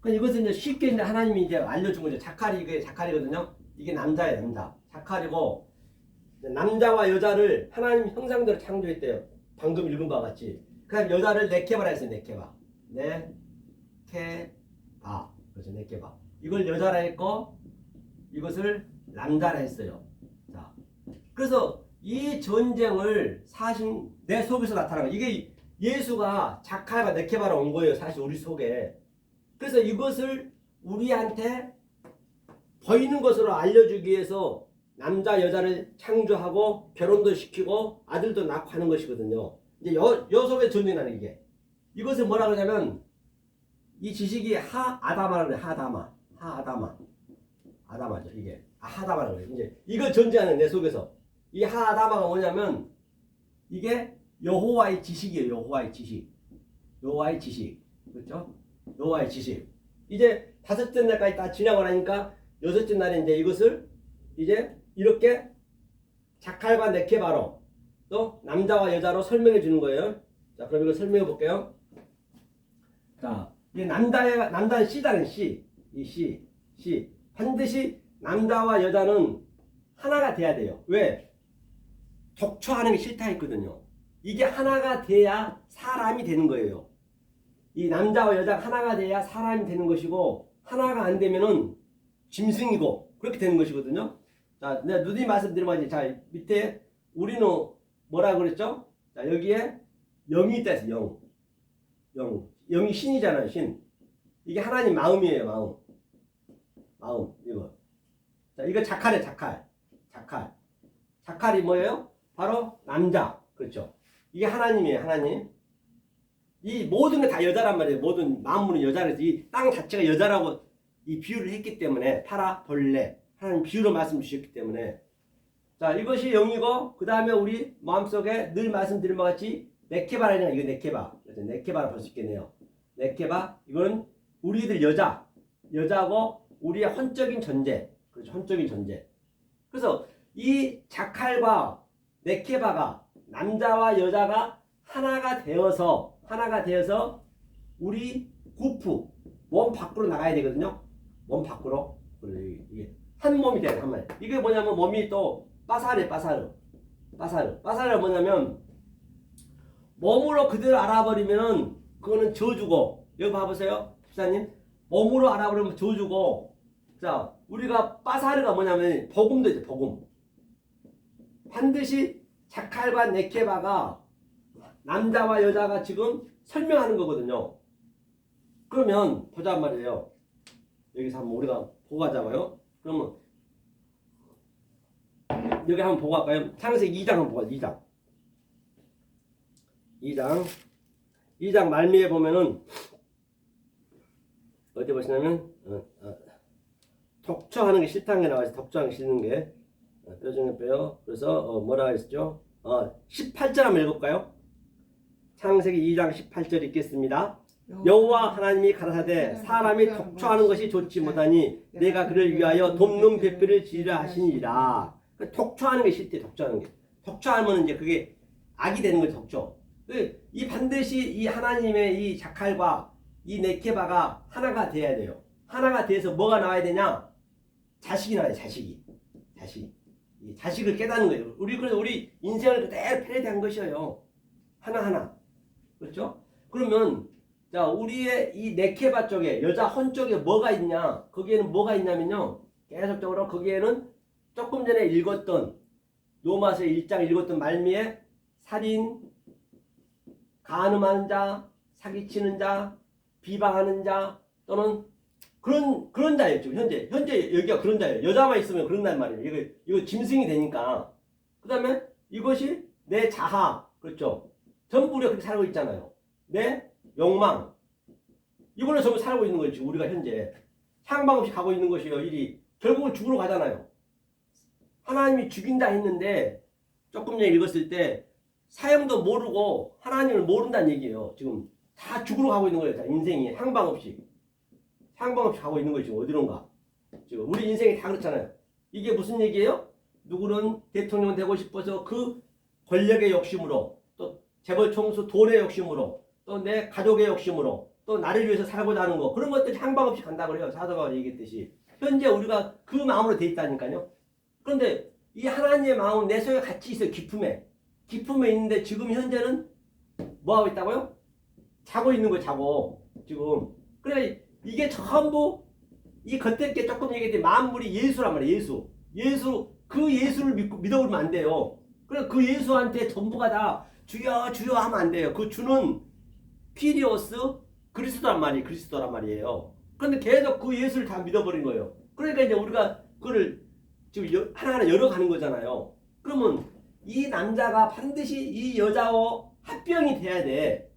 그러니까 이것은 이제 쉽게 이제 하나님이 이제 알려준 거죠. 자칼이 이게 자칼이거든요. 이게 남자예요. 남자. 자칼이고 남자와 여자를 하나님 형상대로 창조했대요. 방금 읽은 바와 같이. 그다음 여자를 네케바라 했어요. 네케바. 그렇죠. 네케바. 이걸 여자라 했고 이것을 남자라 했어요. 자, 그래서 이 전쟁을 사실 내 속에서 나타나는 이게 예수가 자칼과 네케바로 온 거예요. 사실 우리 속에. 그래서 이것을 우리한테 보이는 것으로 알려주기 위해서 남자 여자를 창조하고 결혼도 시키고 아들도 낳고 하는 것이거든요. 이제 여 속에 전쟁이 나는 이게. 이것을 뭐라 그러냐면 이 지식이 하아다마라고 그래요. 아다마죠 이게. 하아다마라고 그래요. 이제 이걸 전쟁하는 내 속에서. 이 하아다마가 뭐냐면 이게 여호와의 지식이에요. 여호와의 지식. 그렇죠? 여호와의 지식. 이제 다섯째 날까지 다 지나고 나니까 여섯째 날에 이제 이것을 이제 이렇게 자칼과 네케바로 또 남자와 여자로 설명해 주는 거예요. 자, 그럼 이거 설명해 볼게요. 자, 이게 남자는 씨다는 씨. 이 씨. 반드시 남자와 여자는 하나가 돼야 돼요. 왜? 독초하는 게 싫다 했거든요. 이게 하나가 돼야 사람이 되는 거예요. 이 남자와 여자가 하나가 돼야 사람이 되는 것이고 하나가 안 되면은 짐승이고 그렇게 되는 것이거든요. 자, 내가 누누이 말씀드리면 자, 밑에 우리는 뭐라 그랬죠? 자, 여기에 영이 있다 했어요. 영이 신이잖아요. 신. 이게 하나님 마음이에요. 마음 이거. 자, 이거 자칼이에요. 자칼이 뭐예요? 바로 남자. 그렇죠. 이게 하나님이에요. 하나님. 이 모든 게 다 여자란 말이에요. 모든 만물은 여자라서 이 땅 자체가 여자라고 이 비유를 했기 때문에 파라 벌레 하나님 비유로 말씀 주셨기 때문에 자, 이것이 영이고 그 다음에 우리 마음속에 늘 말씀드린 것 같이 네케바라는 이거 네케바. 그래서 네케바라 볼 수 있겠네요. 네케바 이거는 우리들 여자고 우리의 헌적인 존재. 그렇죠. 헌적인 존재. 그래서 이 자칼과 네케바가 남자와 여자가 하나가 되어서 우리 구프 몸 밖으로 나가야 되거든요. 몸 밖으로. 이게 한 몸이 돼야 돼. 한 마리. 이게 뭐냐면 몸이 또 빠사르 뭐냐면 몸으로 그대로 알아버리면은 그거는 저주고. 여기 봐보세요. 집사님. 몸으로 알아버리면 저주고. 자, 우리가 빠사르가 뭐냐면 복음도 이제 복음. 반드시 자칼과 네케바가 남자와 여자가 지금 설명하는 거거든요. 그러면 보자 말이에요. 여기서 한번 우리가 보고 가자고요. 그러면 여기 한번 보고 갈까요? 창세기 2장 한번 보고 2장 말미에 보면은 어디 보시냐면 독처하는 게 싫다는 게 나와있어요. 독처하는 게 싫은 게 뼈 중에 뼈요. 그래서 뭐라 했죠? 18절 한번 읽을까요? 창세기 2장 18절 읽겠습니다. 여호와 하나님이 가라사대 사람이 독처하는 것이 좋지 못하니 내가 그를 위하여 돕는 배필을 지으라 하시니라. 독처하는 게 싫대. 독처하는 게. 독처하면 이제 그게 악이 되는 거죠. 독처. 이 반드시 이 하나님의 이 자칼과 이 네케바가 하나가 돼야 돼요. 하나가 돼서 뭐가 나와야 되냐? 자식이 나와야 돼. 자식이. 이 자식을 깨닫는 거예요. 그래서 우리 인생을 그대로 패러디한 것이에요. 하나하나. 그렇죠? 그러면 자, 우리의 이 네케바 쪽에 여자 헌 쪽에 뭐가 있냐? 거기에는 뭐가 있냐면요. 계속적으로 거기에는 조금 전에 읽었던 로마서 1장 읽었던 말미에 살인, 간음하는 자, 사기치는 자, 비방하는 자 또는 그런 자예요. 지금 현재 여기가 그런 자예요. 여자만 있으면 그런단 말이에요. 이거 짐승이 되니까. 그다음에 이것이 내 자아, 그렇죠? 전부 우리가 그렇게 살고 있잖아요. 내 욕망, 이걸로 전부 살고 있는 거지. 우리가 현재 향방 없이 가고 있는 것이요. 일이 결국은 죽으러 가잖아요. 하나님이 죽인다 했는데 조금 전에 읽었을 때 사형도 모르고 하나님을 모른다는 얘기예요. 지금 다 죽으러 가고 있는 거예요. 다 인생이 향방 없이 가고 있는 거지. 어디론가. 지금 우리 인생이 다 그렇잖아요. 이게 무슨 얘기예요? 누구는 대통령 되고 싶어서 그 권력의 욕심으로, 또 재벌 총수 돈의 욕심으로, 또 내 가족의 욕심으로, 또 나를 위해서 살고자 하는 거, 그런 것들이 향방 없이 간다 그래요. 사도가 얘기했듯이 현재 우리가 그 마음으로 돼 있다니까요. 그런데 이 하나님의 마음은 내 속에 같이 있어요. 기품에 있는데 지금 현재는 뭐 하고 있다고요? 자고 있는 거예요. 자고 지금. 그래 이게 전부 이 겉에 게 조금 얘기했더니 만물이 예수란 말이에요. 예수 그 예수를 믿어버리면 안 돼요. 그래 그 예수한테 전부가 다 주여 주여 하면 안 돼요. 그 주는 피리오스 그리스도란 말이에요. 그런데 계속 그 예수를 다 믿어버린 거예요. 그러니까 이제 우리가 그걸 지금 하나하나 열어가는 거잖아요. 그러면 이 남자가 반드시 이 여자와 합병이 돼야 돼.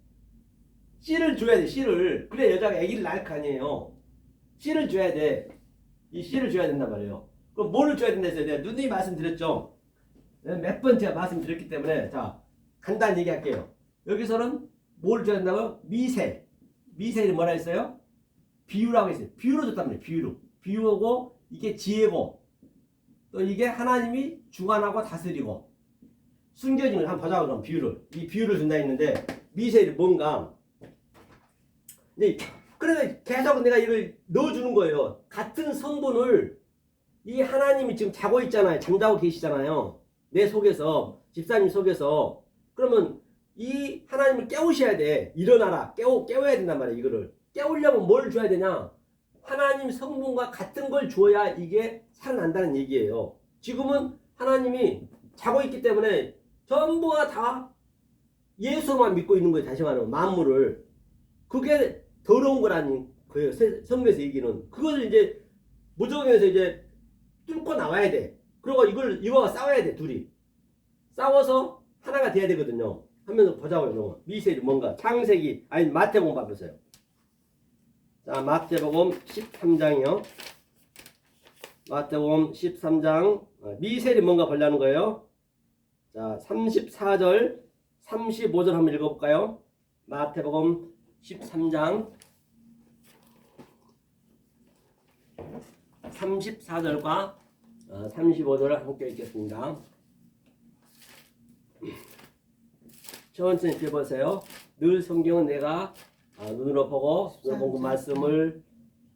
씨를 줘야 돼. 씨를. 그래 여자가 아기를 낳을 거 아니에요. 씨를 줘야 돼. 이 씨를 줘야 된단 말이에요. 그럼 뭐를 줘야 된다 했어요? 내가 누누이 말씀드렸죠. 몇 번 제가 말씀드렸기 때문에 자 간단히 얘기할게요. 여기서는 뭘 줘야 된다고요? 미셀이 뭐라 했어요? 비유라고 했어요. 비유로 줬단 말이에요. 비유고 이게 지혜고 또 이게 하나님이 주관하고 다스리고 숨겨진 걸 한번 보자고. 그럼 이 비유를 준다 했는데 미셀이 뭔가 그래 계속 내가 이걸 넣어주는 거예요. 같은 성분을 이 하나님이 지금 자고 있잖아요. 잠자고 계시잖아요. 내 속에서, 집사님 속에서. 그러면 이 하나님을 깨우셔야 돼. 일어나라. 깨워야 된단 말이에요. 이거를 깨우려면 뭘 줘야 되냐? 하나님 성분과 같은 걸 줘야 이게 살아난다는 얘기예요. 지금은 하나님이 자고 있기 때문에 전부가 다 예수만 믿고 있는 거예요. 다시 말하면 만물을. 그게 더러운 거라는 거예요. 성경에서 얘기는. 그것을 이제 무적에서 이제 뚫고 나와야 돼. 그리고 이거가 싸워야 돼. 둘이 싸워서 하나가 돼야 되거든요. 하면서 보자고요. 미셀이 뭔가 창세기 아니 마태복음 봐보세요. 자 마태복음 13장이요. 마태복음 13장 미셀이 뭔가 보려는 거예요. 자 34절 35절 한번 읽어볼까요? 마태복음 13장 34절과 35절을 함께 읽겠습니다. 천천히 읽어보세요. 늘 성경은 내가 눈으로 보고 그 말씀을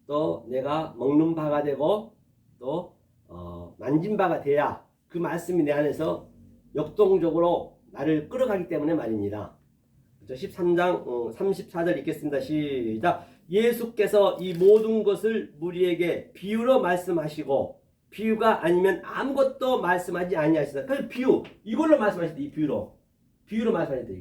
또 내가 먹는 바가 되고 또 만진 바가 돼야 그 말씀이 내 안에서 역동적으로 나를 끌어가기 때문에 말입니다. 13장 34절 읽겠습니다. 시작. 예수께서 이 모든 것을 우리에게 비유로 말씀하시고 비유가 아니면 아무것도 말씀하지 아니하시다. 그 비유 이걸로 말씀하시다. 이 비유로 말씀하시다.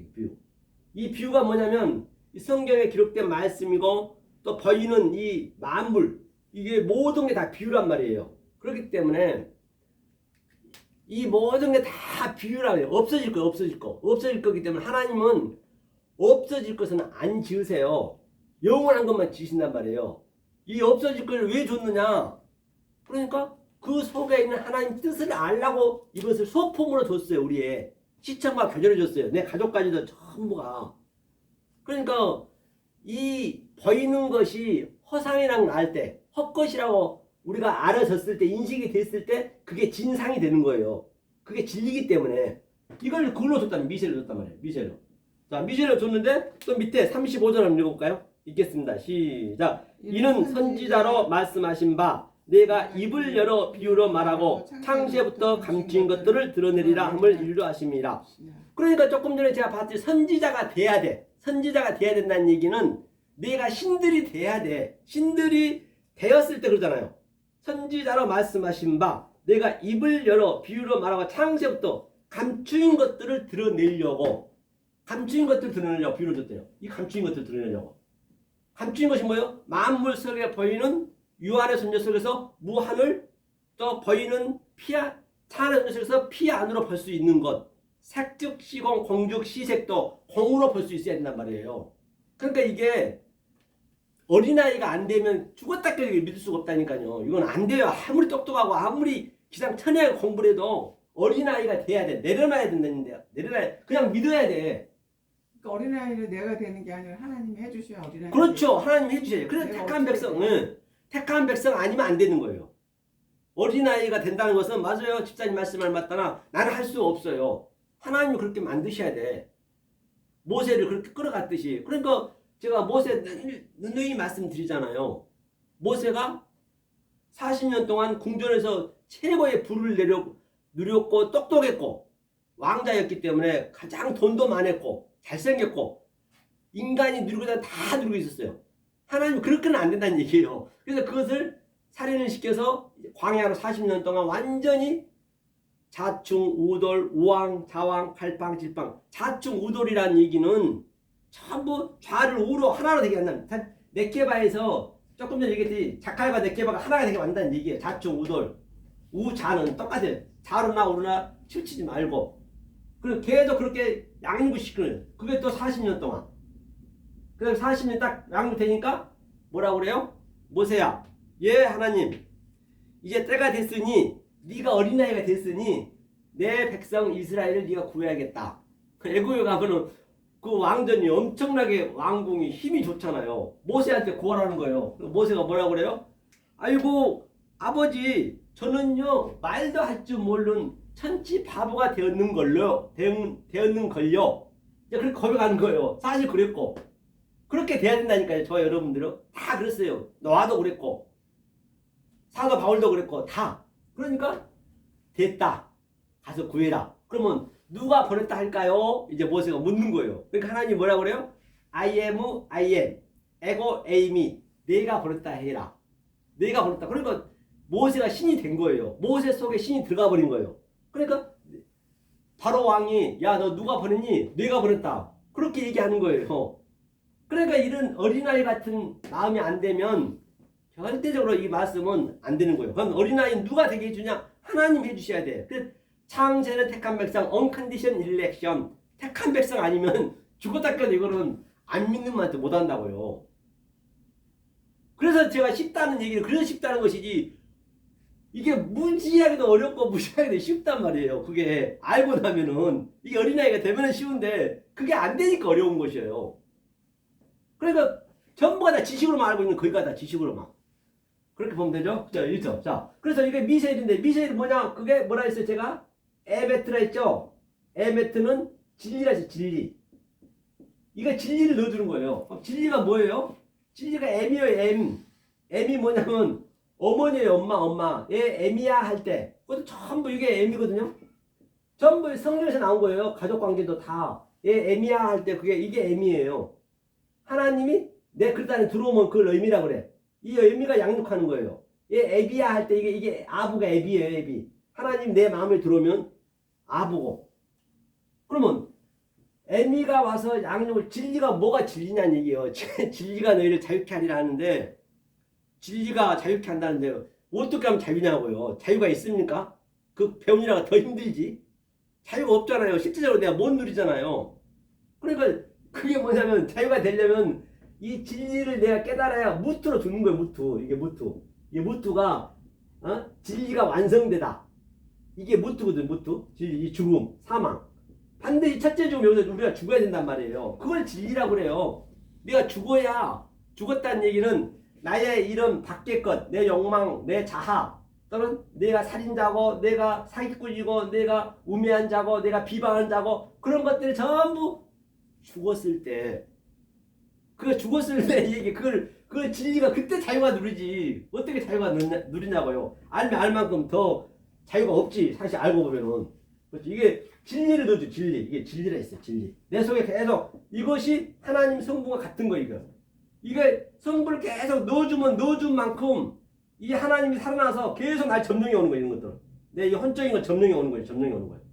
이 비유가 뭐냐면 이 성경에 기록된 말씀이고 또 보이는 이 만물 이게 모든 게 다 비유란 말이에요. 그렇기 때문에 이 모든 게 다 비유라고 해요. 없어질 거, 없어질 거. 없어질 거기 때문에 하나님은 없어질 것은 안 지으세요. 영원한 것만 지신단 말이에요. 이 없어질 걸 왜 줬느냐? 그러니까 그 속에 있는 하나님 뜻을 알라고 이것을 소품으로 줬어요. 우리의 시청과 교제를 줬어요. 내 가족까지도 전부가. 그러니까 이 보이는 것이 허상이랑 날 때, 헛것이라고 우리가 알아졌을 때, 인식이 됐을 때 그게 진상이 되는 거예요. 그게 진리기 때문에 이걸 그걸로 줬다는, 미셀로 줬단 말이에요. 미셀로. 자, 미셀로 줬는데 또 밑에 35절 한번 읽어볼까요? 읽겠습니다. 시작. 이는 선지자로 말씀하신 바 내가 입을 열어 비유로 말하고 창세부터 감추인 것들을 드러내리라 함을 일루하심이라. 그러니까 조금 전에 제가 봤지, 선지자가 돼야 돼. 선지자가 돼야 된다는 얘기는 내가 신들이 돼야 돼. 신들이 되었을 때 그러잖아요. 선지자로 말씀하신 바 내가 입을 열어 비유로 말하고 창세부터 감추인 것들을 드러내려고, 감추인 것들을 드러내려고 비유를 줬대요. 이 감추인 것들을 드러내려고. 감추인 것이 뭐예요? 만물 속에 보이는 유한의 손녀 속에서 무한을, 또 보이는 찬의 손녀 속에서 피 안으로 볼 수 있는 것. 색즉 시공, 공즉 시색도 공으로 볼 수 있어야 된단 말이에요. 그러니까 이게 어린아이가 안 되면 죽었다 깨게 믿을 수가 없다니까요. 이건 안 돼요. 아무리 똑똑하고 아무리 기상천외하게 공부를 해도 어린아이가 돼야 돼. 내려놔야 된다는데요. 내려놔야, 그냥 믿어야 돼. 그러니까 어린아이를 내가 되는 게 아니라 하나님이 해주셔야 어린아이. 그렇죠. 하나님이 해주셔요. 그래서 택한 백성, 택한 백성 아니면 안 되는 거예요. 어린아이가 된다는 것은 맞아요. 집사님 말씀을 맞다나 나는 할 수 없어요. 하나님이 그렇게 만드셔야 돼. 모세를 그렇게 끌어갔듯이. 그러니까 제가 모세 누누이 말씀드리잖아요. 모세가 40년 동안 궁전에서 최고의 부를 누렸고 똑똑했고 왕자였기 때문에 가장 돈도 많았고 잘생겼고 인간이 누리고 다 누리고 있었어요. 하나님 그렇게는 안 된다는 얘기예요. 그래서 그것을 살인을 시켜서 광야로 40년 동안 완전히 자충, 우돌, 우왕, 자왕, 팔방, 질방. 자충, 우돌이라는 얘기는 전부 좌를 우로 하나로 되게 한다는, 네케바에서 조금 전에 얘기했지, 자칼과 네케바가 하나가 되게 만든다는 얘기예요. 자충, 우돌. 우자는 똑같아요. 좌로나 우로나 치우치지 말고. 그리고 계속 그렇게 양육시키는, 그게 또 40년 동안. 그래서 40년 딱 양육되니까 뭐라고 그래요? 모세야, 예 하나님, 이제 때가 됐으니 네가 어린아이가 됐으니 내 백성 이스라엘을 네가 구해야겠다. 애굽에 가면은 그 왕전이 엄청나게 왕궁이 힘이 좋잖아요. 모세한테 구하라는 거예요. 모세가 뭐라고 그래요? 아이고 아버지, 저는요 말도 할 줄 모르는 천치 바보가 되었는 걸요. 이제 그렇게 고백하는 거예요. 사실 그랬고 그렇게 돼야 된다니까요. 저 여러분들은 다 그랬어요. 노아도 그랬고 사도 바울도 그랬고 다. 그러니까 됐다. 가서 구해라. 그러면 누가 보냈다 할까요? 이제 모세가 묻는 거예요. 그러니까 하나님 뭐라고 그래요? I am, 에고, 에임이 내가 보냈다 해라. 내가 보냈다. 그러니까 모세가 신이 된 거예요. 모세 속에 신이 들어가 버린 거예요. 그러니까 바로 왕이 야 너 누가 보냈니? 내가 보냈다. 그렇게 얘기하는 거예요. 그러니까 이런 어린아이 같은 마음이 안 되면 절대적으로 이 말씀은 안 되는 거예요. 그럼 어린아이는 누가 되게 해주냐? 하나님 해주셔야 돼. 그래서 창세는 택한 백성, 언컨디션 일렉션. 택한 백성 아니면 죽었다 깨도 이거는 안 믿는 말도 못 한다고요. 그래서 제가 쉽다는 얘기를, 그래서 쉽다는 것이지, 이게 무지하게도 어렵고 무지하게도 쉽단 말이에요. 그게 알고 나면은, 이게 어린아이가 되면은 쉬운데 그게 안 되니까 어려운 것이에요. 그러니까 전부가 다 지식으로만 알고 있는, 거기가 다 지식으로만. 그렇게 보면 되죠? 자, 1점. 자, 그래서 이게 미세일인데, 미세일이 뭐냐? 그게 뭐라 했어요, 제가? 에베트라 했죠? 에베트는 진리라 했어요, 진리. 이거 진리를 넣어주는 거예요. 그럼 진리가 뭐예요? 진리가 M이에요, M. M이 뭐냐면, 어머니예요, 엄마. 얘 M이야 할 때. 그것도 전부 이게 M이거든요? 전부 성경에서 나온 거예요. 가족 관계도 다. 얘 M이야 할 때, 이게 M이에요. 하나님이 내 그릇 안에 들어오면 그걸 의미라고 그래. 이 의미가 양육하는 거예요. 얘 애비야 할 때 이게 아부가 애비예요, 애비. 하나님 내 마음에 들어오면 아부고. 그러면 애미가 와서 양육을, 진리가 뭐가 진리냐는 얘기예요. 진리가 너희를 자유케 하리라 하는데, 진리가 자유케 한다는데 어떻게 하면 자유냐고요. 자유가 있습니까? 그 배우느라고 더 힘들지. 자유가 없잖아요. 실질적으로 내가 못 누리잖아요. 그러니까 그게 뭐냐면 자유가 되려면 이 진리를 내가 깨달아야 무트로 주는 거예요. 무트. 이게 무트. 이 무트가 진리가 완성되다. 이게 무트거든. 무트. 진리, 이 죽음, 사망. 반드시 첫째 죽음 여기서 우리가 죽어야 된단 말이에요. 그걸 진리라고 그래요. 내가 죽었다는 얘기는 나의 이런 밖의 것, 내 욕망, 내 자하, 또는 내가 살인자고, 내가 사기꾼이고, 내가 우매한 자고, 내가 비방한 자고, 그런 것들이 전부 죽었을 때, 죽었을 때 얘기, 그 진리가 그때 자유가 누리지. 어떻게 자유가 누리냐고요. 알면 알 만큼 더 자유가 없지. 사실 알고 보면은. 그렇지. 이게 진리를 넣어줘, 진리. 이게 진리라 했어요, 진리. 내 속에 계속 이것이 하나님 성부가 같은 거, 이거. 이게 성부를 계속 넣어준 만큼 이 하나님이 살아나서 계속 날 점령해 오는 거예요, 이런 것들. 내 이 혼적인 걸 점령해 오는 거예요, 점령해 오는 거예요.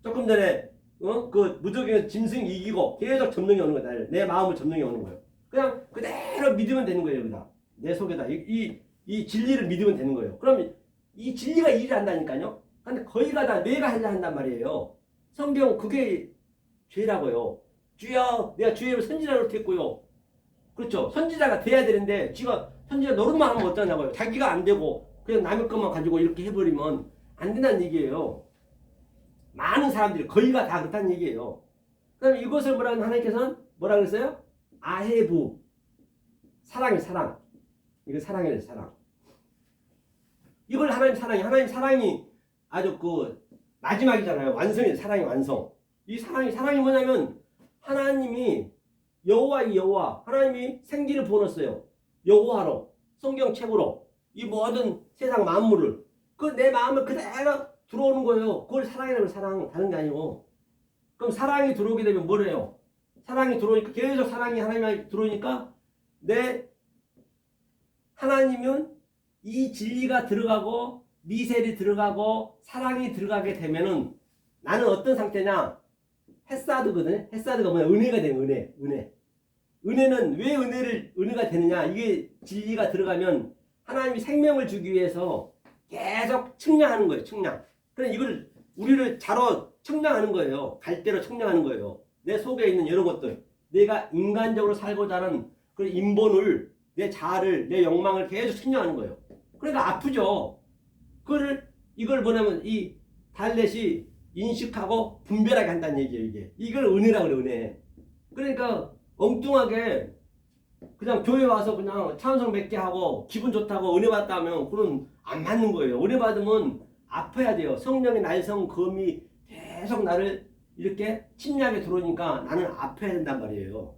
조금 전에, 그 무적인 짐승 이기고 계속 점령해 오는 거예요, 나를. 내 마음을 점령해 오는 거예요. 그냥 그대로 믿으면 되는 거예요, 여기다. 내 속에다. 이 진리를 믿으면 되는 거예요. 그럼 이 진리가 일을 한다니까요? 근데 거기가 다 내가 하려 한단 말이에요. 성경 그게 죄라고요. 주여, 내가 주의 이름으로 선지자로 됐고요. 그렇죠. 선지자가 돼야 되는데 지가 선지자 노릇만 하면 어떠냐고요. 자기가 안 되고 그냥 남의 것만 가지고 이렇게 해버리면 안 된다는 얘기예요. 많은 사람들이 거의가 다 그렇다는 얘기예요. 그럼 이것을 뭐라고 하나님께서는 뭐라 그랬어요? 아헤부. 사랑이 사랑. 이거 사랑이에요, 사랑. 이걸 하나님 사랑이 아주 마지막이잖아요. 완성이에요. 사랑이 완성. 이 사랑이 뭐냐면 하나님이 여호와 하나님이 생기를 부어놨어요. 여호와로 성경책으로 이 모든 세상 만물을 내 마음을 그대로 들어오는 거예요. 그걸 사랑이라고 사랑 다른 게 아니고. 그럼 사랑이 들어오게 되면 뭐래요? 사랑이 들어오니까 계속 사랑이 하나님이 들어오니까 내 하나님은 이 진리가 들어가고 미셀이 들어가고 사랑이 들어가게 되면은 나는 어떤 상태냐? 헤사드거든. 헤사드가 뭐냐? 은혜가 되는 은혜. 은혜는 왜 은혜가 되느냐? 이게 진리가 들어가면 하나님이 생명을 주기 위해서 계속 측량하는 거예요. 측량. 그래 이걸 우리를 자로 측량하는 거예요. 갈대로 측량하는 거예요. 내 속에 있는 여러 것들, 내가 인간적으로 살고자 하는 그 인본을, 내 자아를, 내 욕망을 계속 측량하는 거예요. 그러니까 아프죠. 이걸 뭐냐면 이 달렛이 인식하고 분별하게 한다는 얘기예요. 이걸 은혜라고 그래, 은혜. 그러니까 엉뚱하게 그냥 교회 와서 그냥 찬송 몇 개 하고 기분 좋다고 은혜 받다 하면 그건 안 맞는 거예요. 은혜 받으면 아파야 돼요. 성령의 날성 검이 계속 나를 이렇게 침략에 들어오니까 나는 아파야 된단 말이에요.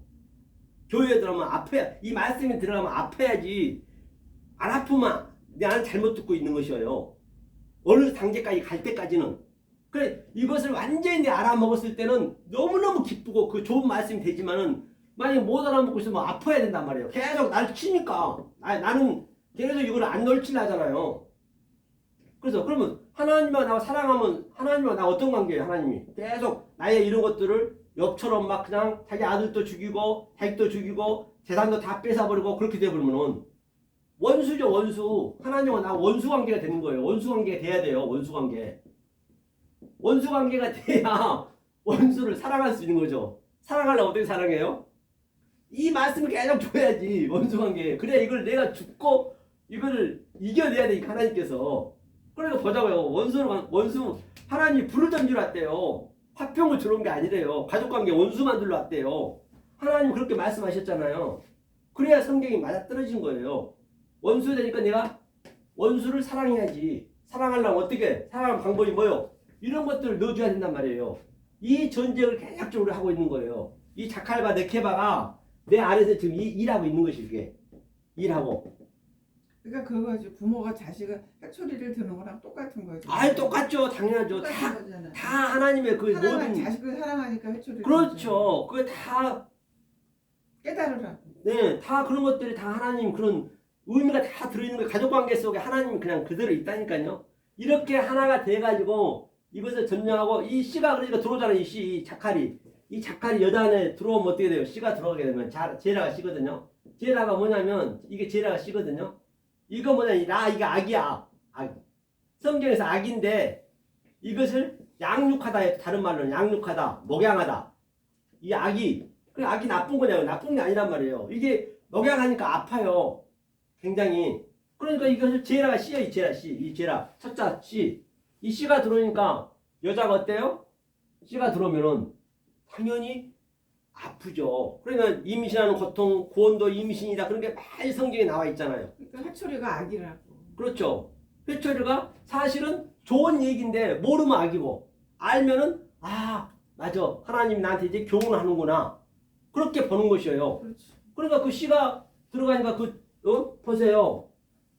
교회에 들어가면 아파야, 이 말씀이 들어가면 아파야지. 안 아프면 나는 잘못 듣고 있는 것이에요. 어느 단계까지 갈 때까지는. 그래 이것을 완전히 알아먹었을 때는 너무너무 기쁘고 그 좋은 말씀이 되지만은 만약에 못 알아먹고 있으면 아파야 된단 말이에요. 계속 날 치니까 나는 계속 이걸 안 널치려잖아요. 그래서 그러면 하나님과 나와 사랑하면 하나님과 나 어떤 관계예요? 하나님이 계속 나의 이런 것들을 엽처럼 막 그냥 자기 아들도 죽이고 자식도 죽이고 재산도 다 뺏어버리고 그렇게 되어버리면은 원수죠, 원수. 하나님과 나 원수 관계가 되는 거예요. 원수 관계가 돼야 돼요. 원수 관계. 원수 관계가 돼야 원수를 사랑할 수 있는 거죠. 사랑하려면 어떻게 사랑해요? 이 말씀을 계속 줘야지. 원수 관계. 그래 이걸 내가 죽고 이거를 이겨내야 돼. 하나님께서. 그러니까 보자고요. 원수 하나님이 불을 던지러 왔대요. 화평을 주는 게 아니래요. 가족관계 원수 만들러 왔대요. 하나님 그렇게 말씀하셨잖아요. 그래야 성경이 맞아떨어진 거예요. 원수 되니까 내가 원수를 사랑해야지. 사랑하려면 어떻게? 사랑하는 방법이 뭐요? 이런 것들을 넣어줘야 된단 말이에요. 이 전쟁을 계속적으로 하고 있는 거예요. 이 자칼과 네케바가 내 안에서 지금 일하고 있는 것이 이게. 일하고. 그러니까 그거 가지고 부모가 자식을 회초리를 드는 거랑 똑같은 거죠. 아이 똑같죠. 당연하죠. 다 하나님의 그 모든 자식을 사랑하니까 회초리를. 그렇죠. 그게 다 깨달으라고. 네, 다 그런 것들이 다 하나님 그런 의미가 다 들어있는 거예요. 가족관계 속에 하나님이 그냥 그대로 있다니까요. 이렇게 하나가 돼가지고 이것을 점령하고 이 씨가 그러니까 들어오잖아요. 이 자칼이. 이 자칼이 여자 안에 들어오면 어떻게 돼요? 씨가 들어가게 되면 제라가 씨거든요. 제라가 뭐냐면 이게 제라가 씨거든요. 이거 뭐냐 이게 악이야. 악. 성경에서 악인데 이것을 양육하다, 다른 말로는 양육하다, 목양하다. 이 악이, 그 악이 나쁜 거냐고, 나쁜 게 아니란 말이에요. 이게 목양하니까 아파요. 굉장히. 그러니까 이것을 제라가 씨야, 이 제라 씨. 이 제라, 첫자 씨. 이 씨가 들어오니까 여자가 어때요? 씨가 들어오면은 당연히 아프죠. 그러니까 임신하는 고통, 구원도 임신이다. 그런 게 많이 성경에 나와 있잖아요. 그러니까 회초리가 악이라고. 그렇죠. 회초리가 사실은 좋은 얘기인데 모르면 악이고 알면은 아 맞아 하나님이 나한테 이제 교훈을 하는구나 그렇게 보는 것이에요. 그렇죠. 그러니까 그 씨가 들어가니까 보세요.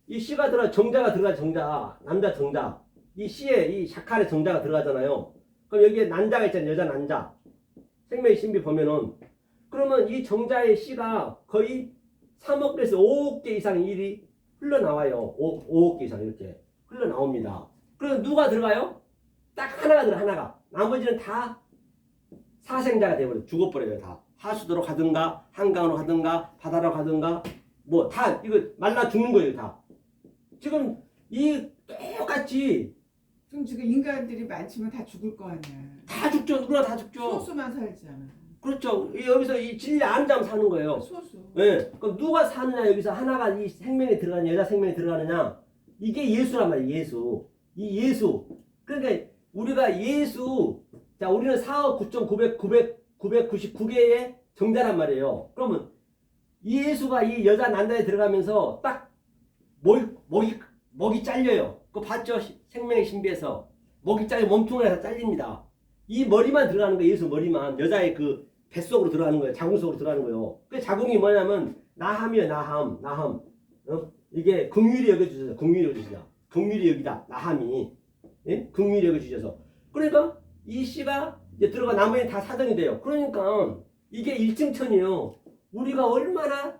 이 씨가 들어가 정자가 들어가 정자 남자 정자 이 씨에 이 샤칼의 정자가 들어가잖아요. 그럼 여기에 난자가 있잖아요. 여자 난자 생명의 신비 보면은 그러면 이 정자의 씨가 거의 3억에서 5억 개 이상 일이 흘러나와요. 5억 개 이상 이렇게 흘러나옵니다. 그럼 누가 들어가요? 딱 하나가 들어 하나가. 나머지는 다 사생자가 되어버려요. 죽어버려요. 다. 하수도로 가든가 한강으로 가든가 바다로 가든가 뭐 다 이거 말라 죽는 거예요. 다. 지금 이 똑같이 지금 인간들이 많지만 다 죽을 거 아니야. 다 죽죠. 누구나 다 죽죠. 소수만 살잖아. 그렇죠. 여기서 이 진리 안 잠 사는 거예요. 소수. 네. 그럼 누가 사느냐 여기서 하나가 이 생명에 들어가느냐 여자 생명에 들어가느냐 이게 예수란 말이에요. 예수. 이 예수. 그러니까 우리가 예수 자 우리는 4억 9,999개의 정자란 말이에요. 그러면 이 예수가 이 여자 난자에 들어가면서 딱 목이 잘려요. 그거 봤죠? 생명의 신비에서 목이 잘려 몸통에서 잘립니다. 이 머리만 들어가는 거예요. 예수 머리만 여자의 그 뱃속으로 들어가는 거예요. 자궁 속으로 들어가는 거예요. 그 자궁이 뭐냐면 나함이에요. 나함. 이게 긍휼히 여겨주셔서 긍휼히 여겨주시다. 긍휼히 여기다. 나함이 예? 긍휼히 여겨주셔서 그러니까 이 씨가 이제 들어가 나머지는 다 사정이 돼요. 그러니까 이게 일증천이에요. 우리가 얼마나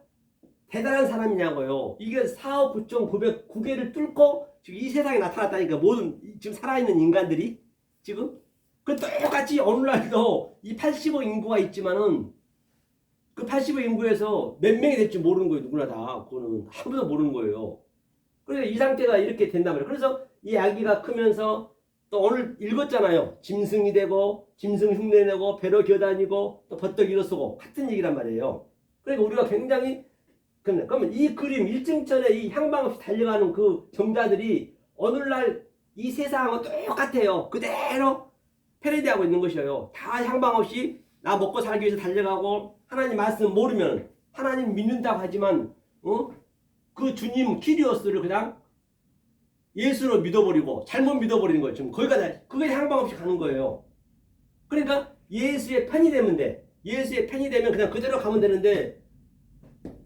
대단한 사람이냐고요. 이게 4억 9,909개를 뚫고 지금 이 세상에 나타났다니까 모든 지금 살아있는 인간들이 지금 그 똑같이 오늘날도 이 80억 인구가 있지만은 그 80억 인구에서 몇 명이 될지 모르는 거예요. 누구나 다. 그거는 아무도 모르는 거예요. 그래서 이 상태가 이렇게 된단 말이에요. 그래서 이 아기가 크면서 또 오늘 읽었잖아요. 짐승이 되고 짐승 흉내내고 배로 기어다니고 또 버떡 일어서고 같은 얘기란 말이에요. 그러니까 우리가 굉장히 그러면 이 그림 일증천에 이 향방 없이 달려가는 그 정자들이 오늘날 이 세상하고 똑같아요. 그대로 패러디하고 있는 것이에요. 다 향방 없이 나 먹고 살기 위해서 달려가고 하나님 말씀 모르면 하나님 믿는다고 하지만 그 주님 키리오스를 그냥 예수로 믿어버리고 잘못 믿어버리는 거예요. 지금 거기가 그게 향방 없이 가는 거예요. 그러니까 예수의 팬이 되면 돼. 예수의 팬이 되면 그냥 그대로 가면 되는데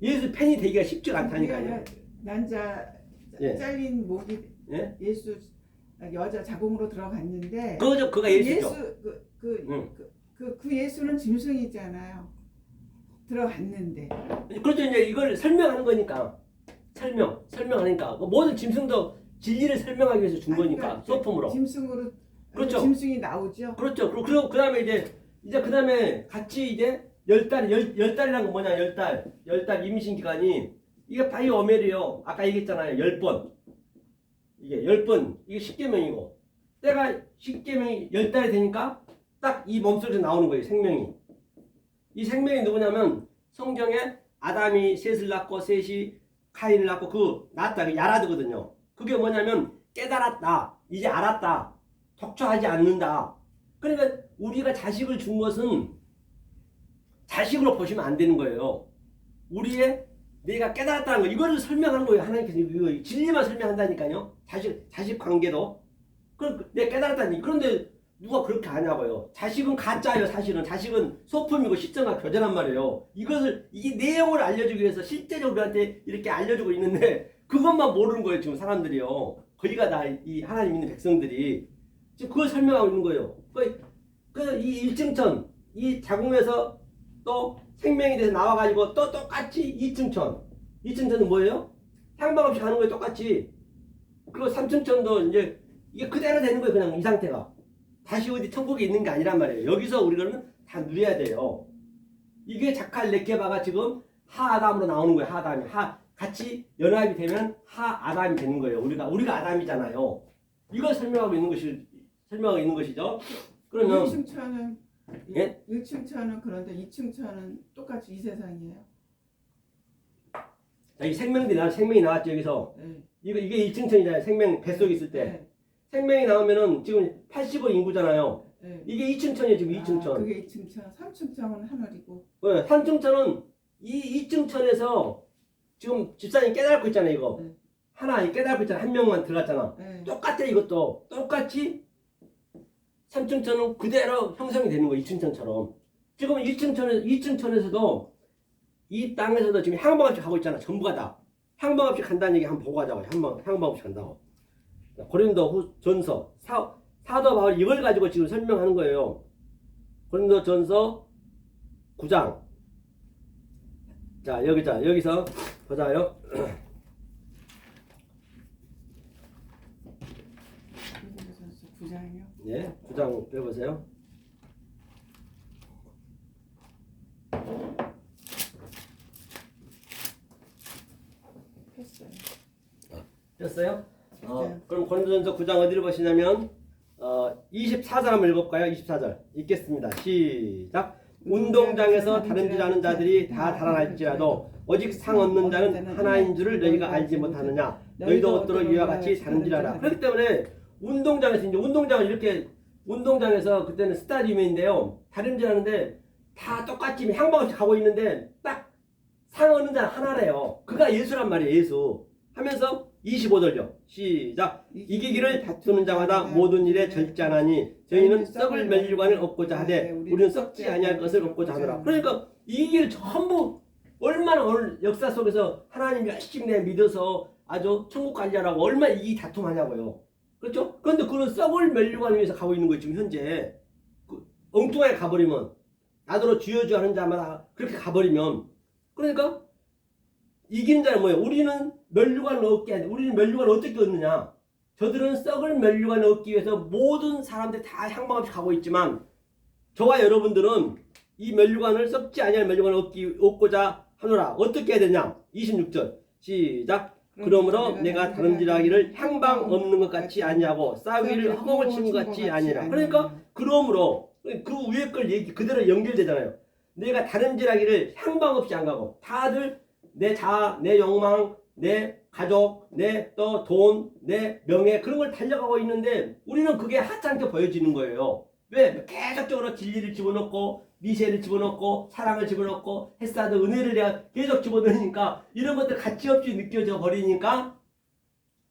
예수 팬이 되기가 쉽지가 않다니까요. 난자 예. 잘린 목이 예? 예수 여자 자궁으로 들어갔는데 그가 예수죠. 그 예수는 짐승이잖아요. 들어갔는데. 그렇죠. 이제 이걸 설명하는 거니까 설명하니까 모든 짐승도 진리를 설명하기 위해서 준 거니까 그러니까 소품으로. 짐승으로 그렇죠. 짐승이 나오죠. 그렇죠. 그리고 그다음에 이제 그다음에 같이 이제 10달이란 건 뭐냐? 10달 임신 기간이 이게 바이오멜이요. 아까 얘기했잖아요. 10번. 이게 10번. 이게 10계명이고 때가 10계명이 10달이 되니까 딱 이 몸속에서 나오는 거예요. 생명이. 이 생명이 누구냐면 성경에 아담이 셋을 낳고 셋이 카인을 낳고 그 낳았다. 그 야라드거든요. 그게 뭐냐면 깨달았다. 이제 알았다. 독초하지 않는다. 그러니까 우리가 자식을 준 것은 자식으로 보시면 안 되는 거예요. 우리의 내가 깨달았다는 거 이거를 설명하는 거예요. 하나님께서 이거 진리만 설명한다니까요. 자식 관계도 내가 깨달았다니. 그런데 누가 그렇게 하냐고요. 자식은 가짜예요. 사실은 자식은 소품이고 시점과 교제란 말이에요. 이 내용을 알려주기 위해서 실제적으로 우리한테 이렇게 알려주고 있는데 그것만 모르는 거예요. 지금 사람들이요. 거기가 다 이 하나님 있는 백성들이 지금 그걸 설명하고 있는 거예요. 이 일증천 이 자궁에서 또 생명이 돼서 나와가지고 또 똑같이 이층천은 뭐예요? 향방 없이 가는 거예요. 똑같이. 그리고 삼층천도 이제 이게 그대로 되는 거예요. 그냥 이 상태가. 다시 어디 천국에 있는 게 아니란 말이에요. 여기서 우리는 다 누려야 돼요. 이게 자칼 네케바가 지금 하아담으로 나오는 거예요. 하아담이. 같이 연합이 되면 하아담이 되는 거예요. 우리가 아담이잖아요. 이걸 설명하고 있는 것이 설명하고 있는 것이죠. 그러면 1층 차는 예? 1층 차는 그런데 2층 차는 똑같이 이 세상이에요. 자, 이 생명이 나왔죠 여기서. 네. 이게 1층천이잖아요. 생명 뱃속에 있을 때. 네. 생명이 나오면은 지금 80억 인구잖아요. 네. 이게 2층천이에요 지금 2층천. 그게 2층 차, 3층 차는 하늘이고. 네, 3층천은 이 2층천에서 지금 집사님 깨달고 있잖아요 이거. 네. 하나 깨달고 있잖아. 한 명만 들어갔잖아. 네. 똑같아 이것도. 똑같이 3층천은 그대로 형성이 되는 거예요 2층천처럼. 지금 2층천에서도 이 땅에서도 지금 향방 없이 가고 있잖아. 전부가 다. 향방 없이 간다는 얘기 한번 보고 가자고요. 향방 없이 간다고. 고린도 전서 사도 바울이 이걸 가지고 지금 설명하는 거예요. 고린도 전서 9장. 자, 여기서 보자요. 선수 9장이요. 예, 9장 빼보세요. 했어요. 됐어요? 네. 그럼 고린도전서 9장 어디를 보시냐면 24절 한번 읽어볼까요? 24절 읽겠습니다. 시작. 운동장에서 다른질하는 자들이 다 달아날지라도 오직 상 얻는 자는 하나인 줄을 너희가 알지 못하느냐. 너희도 얻도록 이와 같이 다른질하라. 그렇기 때문에 운동장에서 이제 운동장을 이렇게 운동장에서 그때는 스타디움인데요. 다른질하는데 다 똑같이 향방없이 가고 있는데 딱 상 얻는 자는 하나래요. 그가 예수란 말이에요. 예수. 하면서 25절요. 시작. 이기기를 다투는 자마다 모든 일에 절제하나니 저희는 썩을 멸류관을 얻고자 하되 우리는 썩지 아니할 것을 얻고자 하노라. 그러니까 이기기를 전부 얼마나 오늘 역사 속에서 하나님 열심히 내 믿어서 아주 천국 가려고 얼마나 이기 다툼하냐고요. 그렇죠? 그런데 그는 썩을 멸류관을 위해서 가고 있는 거예요. 지금 현재 엉뚱하게 가버리면 나더러 주여주 하는 자마다 그렇게 가버리면 그러니까 이기는 자는 뭐예요? 우리는 멸류관을 얻게 하는데 우리는 멸류관을 어떻게 얻느냐? 저들은 썩을 멸류관을 얻기 위해서 모든 사람들이 다 향방 없이 가고 있지만 저와 여러분들은 이 멸류관을 썩지 아니할 멸류관을 얻고자 하노라. 어떻게 해야 되냐? 26절 시작. 그러므로 내가 다른질하기를 향방 없는 것 같이 아니하고 싸우기를 허공을 치는 것 같이 아니라. 그러니까 그러므로 그 위에 걸 얘기 그대로 연결되잖아요. 내가 다른질하기를 향방 없이 안 가고 다들 내 자아, 내 욕망, 내 가족, 내 또 돈, 내 명예 그런 걸 달려가고 있는데 우리는 그게 하찮게 보여지는 거예요. 왜? 계속적으로 진리를 집어넣고 미세를 집어넣고 사랑을 집어넣고 햇사드 은혜를 내가 계속 집어넣으니까 이런 것들 가치 없이 느껴져 버리니까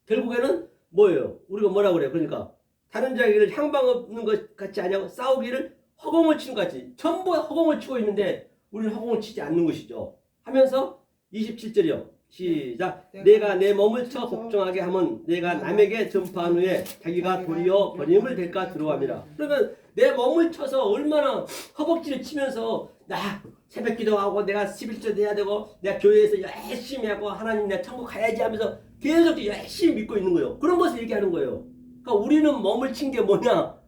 결국에는 뭐예요? 우리가 뭐라고 그래요? 그러니까 다른 자기를 향방 없는 것 같이 아니하고 싸우기를 허공을 치는 것 같이 전부 허공을 치고 있는데 우리는 허공을 치지 않는 것이죠. 하면서 27절이요. 시작. 내가 내 몸을 쳐 복종하게 하면 내가 남에게 전파한 후에 자기가 도리어 버림을 될까 두려워합니다. 그러면 내 몸을 쳐서 얼마나 허벅지를 치면서 나 새벽 기도하고 내가 11조 내야 되고 내가 교회에서 열심히 하고 하나님 내가 천국 가야지 하면서 계속 열심히 믿고 있는 거예요. 그런 것을 얘기하는 거예요. 그러니까 우리는 몸을 친 게 뭐냐?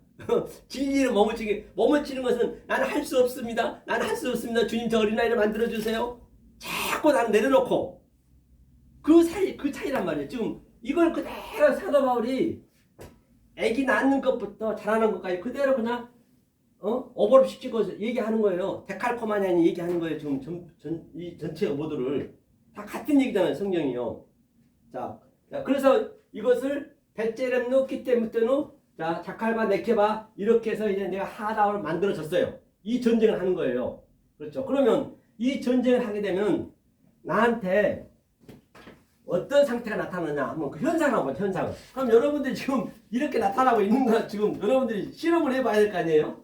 진리는 몸을 치는 것은 나는 할 수 없습니다. 나는 할 수 없습니다. 주님 저 어린아이를 만들어주세요. 자꾸 나는 내려놓고 그 차이란 말이에요. 지금 이걸 그대로 사도 바울이 애기 낳는 것부터 자라는 것까지 그대로 그냥 오버랩 시키고 얘기하는 거예요. 데칼코마니아니 얘기하는 거예요. 지금 이 전체 모두를 다 같은 얘기잖아요. 성경이요. 자 그래서 이것을 벳제렘누 키테무테누 자 자칼바 네케바 이렇게 해서 이제 내가 하나를 만들어졌어요. 이 전쟁을 하는 거예요. 그렇죠. 그러면 이 전쟁을 하게 되면 나한테 어떤 상태가 나타나냐 한번 그 현상을 한번 현상을. 그럼 여러분들이 지금 이렇게 나타나고 있는 거 지금 여러분들이 실험을 해봐야 될 거 아니에요?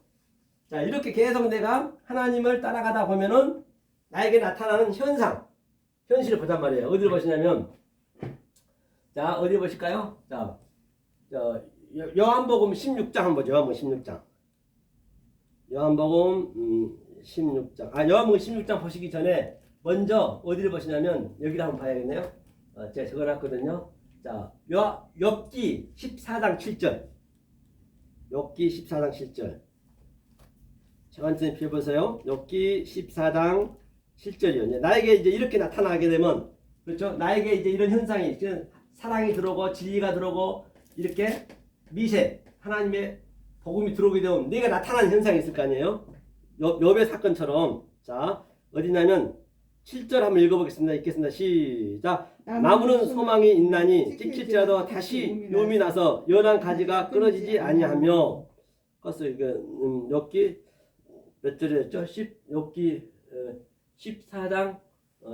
자 이렇게 계속 내가 하나님을 따라가다 보면은 나에게 나타나는 현실을 보단 말이에요. 어디를 보시냐면 자 어디 보실까요? 자 요한복음 16장 한번 보죠. 요한복음 16장. 요한복음 16장. 요한복음 16장 보시기 전에 먼저 어디를 보시냐면 여기를 한번 봐야겠네요. 제가 적어놨거든요. 자, 욥기 14장 7절. 욥기 14장 7절. 저한테 펴보세요. 욥기 14장 7절이요. 나에게 이제 이렇게 나타나게 되면 그렇죠? 나에게 이제 이런 현상이 사랑이 들어오고 진리가 들어오고 이렇게 미세 하나님의 복음이 들어오게 되면 내가 나타나는 현상이 있을 거 아니에요? 욥의 사건처럼. 자, 어디냐면 7절 한번 읽어보겠습니다. 읽겠습니다. 시작. 나무는 소망이 있나니 찍힐지라도 다시 묘미 나서 연한 가지가 끊어지지 아니하며. 그래서 이게 욥기 몇 절이었죠? 욥기 14장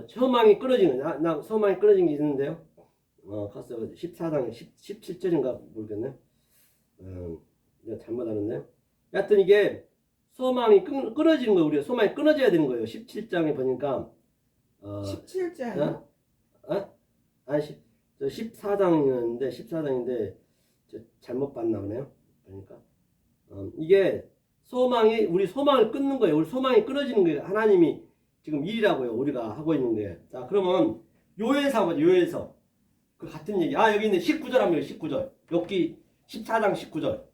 소망이 끊어지는 나 소망이 끊어진 게 있는데요. 그래서 14장 17절인가 모르겠네. 내가 잘못 알았네. 하여튼 이게 소망이 끊어지는 거예요. 우리가 소망이 끊어져야 되는 거예요. 17장에 보니까 17장 아니 14장인데 저 잘못 봤나 보네요. 그러니까 이게 소망이 우리 소망을 끊는 거예요. 우리 소망이 끊어지는 거예요. 하나님이 지금 일이라고요. 우리가 하고 있는 게. 자, 그러면 요엘서 한번 요엘서 그 같은 얘기. 여기 있네. 19절 한번 19절. 욥기 14장 19절.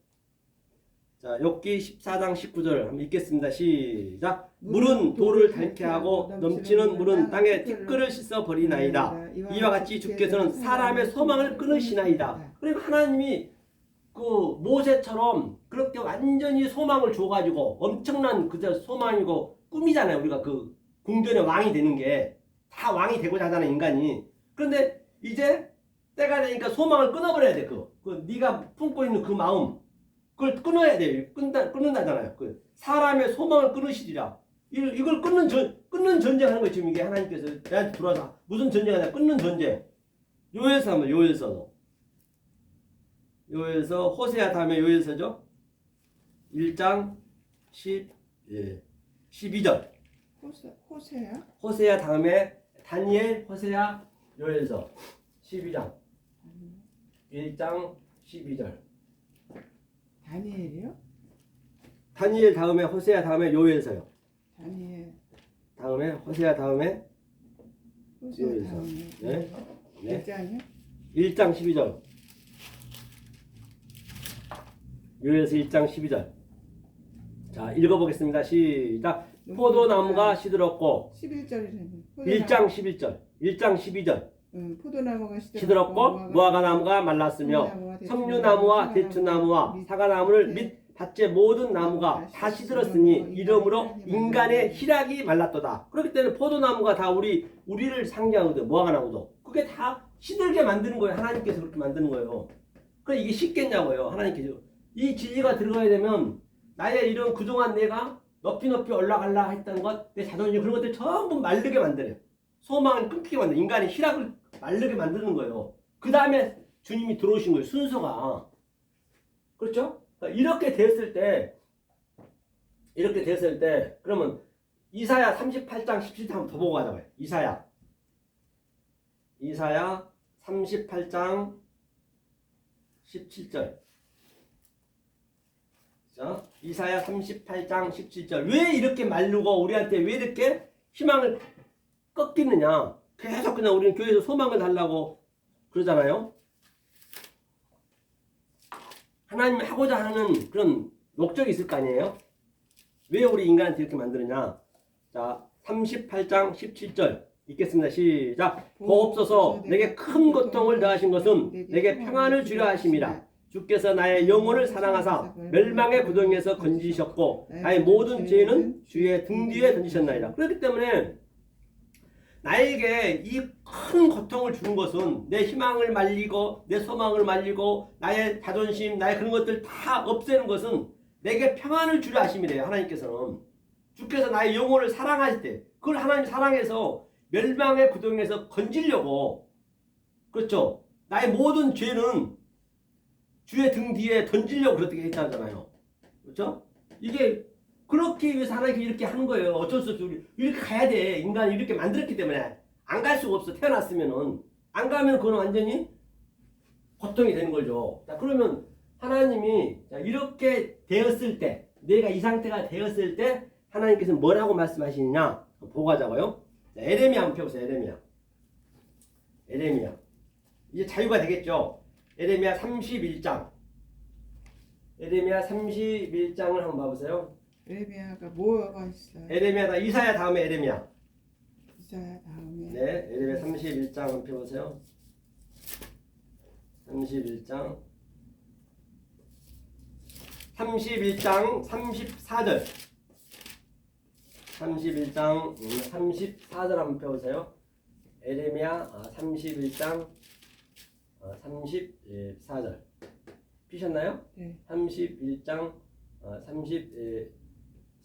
자, 욥기 14장 19절 한번 읽겠습니다. 시작. 물은 돌을 닳게 하고 넘치는 물은 땅에 티끌을 씻어 버리나이다. 이와 같이 주께서는 사람의 소망을 끊으시나이다. 그러니까 하나님이 그 모세처럼 그렇게 완전히 소망을 줘가지고 엄청난 그저 소망이고 꿈이잖아요. 우리가 그 궁전의 왕이 되는 게 다 왕이 되고자 하잖아 인간이. 그런데 이제 때가 되니까 소망을 끊어버려야 돼. 그 네가 품고 있는 그 마음 그걸 끊어야 돼. 끊는다잖아요. 그 사람의 소망을 끊으시리라. 이걸 끊는 전쟁하는 거예요. 지금 이게 하나님께서 내한테 들어와서 무슨 전쟁하냐? 끊는 전쟁. 요엘서 하면 요엘서 호세아 다음에 요엘서죠. 1장 12절. 호세야? 호세아 다음에 다니엘, 호세아, 요엘서 12장 1장 12절. 다니엘이요? 다니엘 다음에 호세아 다음에 요엘서요. 다니엘 다음에 호세아 다음에 요엘서. 네. 1장이요? 1장 12절. 요엘서 1장 12절. 자, 읽어보겠습니다. 시작. 포도나무가 시들었고 11절이라면 1장 11절 1장 12절 포도나무가 시들었고 무화과나무가 말랐으며 석류나무와 대추나무와 사과나무를 및 밭의 모든 나무가 다 시들었으니 이러므로 인간의 희락이 말랐도다. 그렇기 때문에 포도나무가 다 우리를 상징하거든. 무화과나무도 그게 다 시들게 만드는 거예요. 하나님께서 그렇게 만드는 거예요. 그래 이게 쉽겠냐고요. 하나님께서 이 진리가 들어가야 되면 나의 이런 그동안 내가 높이 올라가려 했던 것, 내 자존심 그런 것들 전부 마르게 만들어요. 소망을 끊기게 만들어요. 인간의 희락을 마르게 만드는 거예요. 그 다음에 주님이 들어오신 거예요. 순서가. 그렇죠? 그러니까 이렇게 됐을 때 그러면 이사야 38장 17절 한번 더 보고 가자고요. 이사야 38장 17절. 자, 이사야 38장 17절. 왜 이렇게 마르고 우리한테 왜 이렇게 희망을 꺾이느냐? 계속 그냥 우리는 교회에서 소망을 달라고 그러잖아요. 하나님이 하고자 하는 그런 목적이 있을 거 아니에요? 왜 우리 인간한테 이렇게 만드느냐? 자, 38장 17절 읽겠습니다. 시작. 보옵소서 내게 큰 고통을 더하신 것은 내게 평안을 주려 하심이라. 주께서 나의 영혼을 사랑하사 멸망의 구덩이에서 건지셨고 나의 모든 죄는 주의 등 뒤에 던지셨나이다. 그렇기 때문에 나에게 이 큰 고통을 주는 것은 내 희망을 말리고 내 소망을 말리고 나의 자존심 나의 그런 것들 다 없애는 것은 내게 평안을 주려 하심이래요. 하나님께서는 주께서 나의 영혼을 사랑하실 때 그걸 하나님 사랑해서 멸망의 구덩이에서 건지려고 그렇죠. 나의 모든 죄는 주의 등 뒤에 던지려고 그렇게 했잖아요. 그렇죠? 이게 그렇게 위해서 하나님께 이렇게 하는 거예요. 어쩔 수 없이 우리 이렇게 가야 돼. 인간이 이렇게 만들었기 때문에 안 갈 수가 없어. 태어났으면은 안 가면 그건 완전히 고통이 되는 거죠. 자, 그러면 하나님이 이렇게 되었을 때 내가 이 상태가 되었을 때 하나님께서 뭐라고 말씀하시느냐 보고 가자고요. 에레미야 한번 펴보세요. 에레미야 이제 자유가 되겠죠. 에레미야 31장. 에레미야 31장을 한번 봐보세요. 에레미야가 뭐가 있어요? 에레미야다. 이사야 다음에 에레미야. 이사야 다음에. 네, 에레미야 31장 한번 펴보세요. 31장. 31장 34절. 31장 34절 한번 펴보세요. 에레미야 31장 34절. 피셨나요? 네. 31장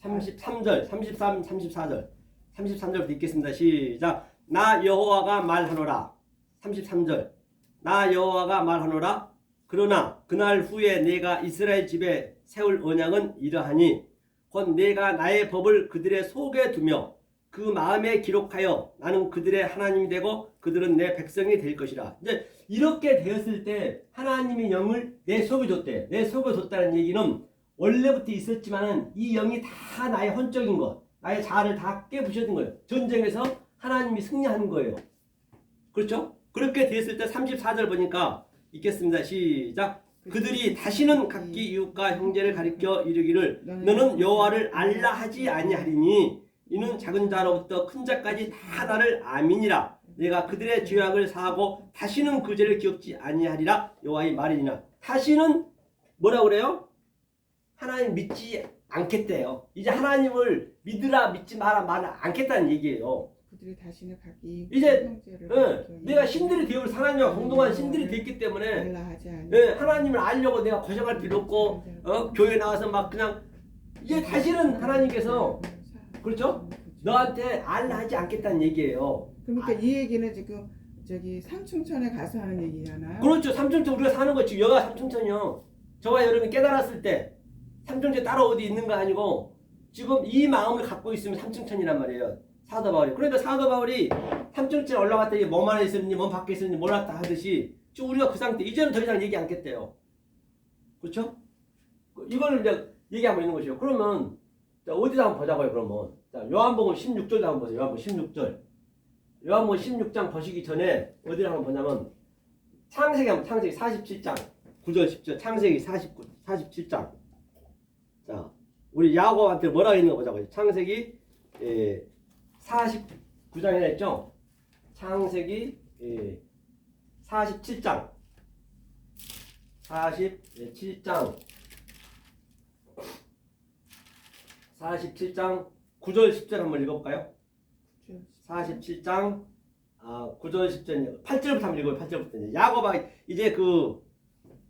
33절, 34절. 33절부터 읽겠습니다. 시작. 나 여호와가 말하노라. 33절. 나 여호와가 말하노라. 그러나 그날 후에 내가 이스라엘 집에 세울 언약은 이러하니 곧 내가 나의 법을 그들의 속에 두며 그 마음에 기록하여 나는 그들의 하나님이 되고 그들은 내 백성이 될 것이라. 이제 이렇게 되었을 때 하나님이 영을 내 속에 줬대. 내 속에 줬다는 얘기는 원래부터 있었지만은 이 영이 다 나의 혼적인 것, 나의 자아를 다 깨부셔진 거예요. 전쟁에서 하나님이 승리하는 거예요. 그렇죠? 그렇게 되었을 때 34절 보니까 읽겠습니다. 시작. 그들이 다시는 각기 이웃과 형제를 가리켜 이르기를 너는 여호와를 알라 하지 아니하리니 이는 작은 자로부터 큰 자까지 다 나를 아미니라. 내가 그들의 죄악을 사하고 다시는 그 죄를 기억지 아니하리라. 여호와의 말이니라. 다시는 뭐라 그래요? 하나님 믿지 않겠대요. 이제 하나님을 믿으라 믿지 마라 말을 않겠다는 얘기예요. 그들이 다시는 각기 이제 내가 신들이 되어 하나님과 공동한 신들이 됐기 때문에 하나님을 알려고 내가 고생할 필요 없고 교회 나와서 막 그냥 이제 다시는 하나님께서 그렇죠? 너한테 알라 하지 않겠다는 얘기예요. 그러니까 이 얘기는 지금 저기 삼층천에 가서 하는 얘기잖아요. 그렇죠. 삼층천 우리가 사는 거 지금 여가 삼층천이요. 저와 여러분이 깨달았을 때 삼층천 따로 어디 있는 거 아니고 지금 이 마음을 갖고 있으면 삼층천이란 말이에요. 사도 바울이. 그러니까 사도 바울이 삼층천에 올라갔더니 몸 안에 있었는지 몸 밖에 있었는지 몰랐다 하듯이 지금 우리가 그 상태 이제는 더 이상 얘기 않겠대요. 그렇죠? 이걸 이제 얘기하고 있는 것이요. 그러면 자, 어디다 한번 보자고요. 그러면 자, 요한복음 16절 한번 보세요. 요한복음 16절. 요한복음 16장 보시기 전에 어디를 한번 보냐면 창세기 47장 9절 10절 창세기 47장. 자, 우리 야곱한테 뭐라고 있는 거 보자고요. 창세기 49장이나 했죠. 창세기 47장 47장 9절 10절 한번 읽어볼까요? 47장 9절 10절 8절부터 한번 읽어요. 8절부터 이제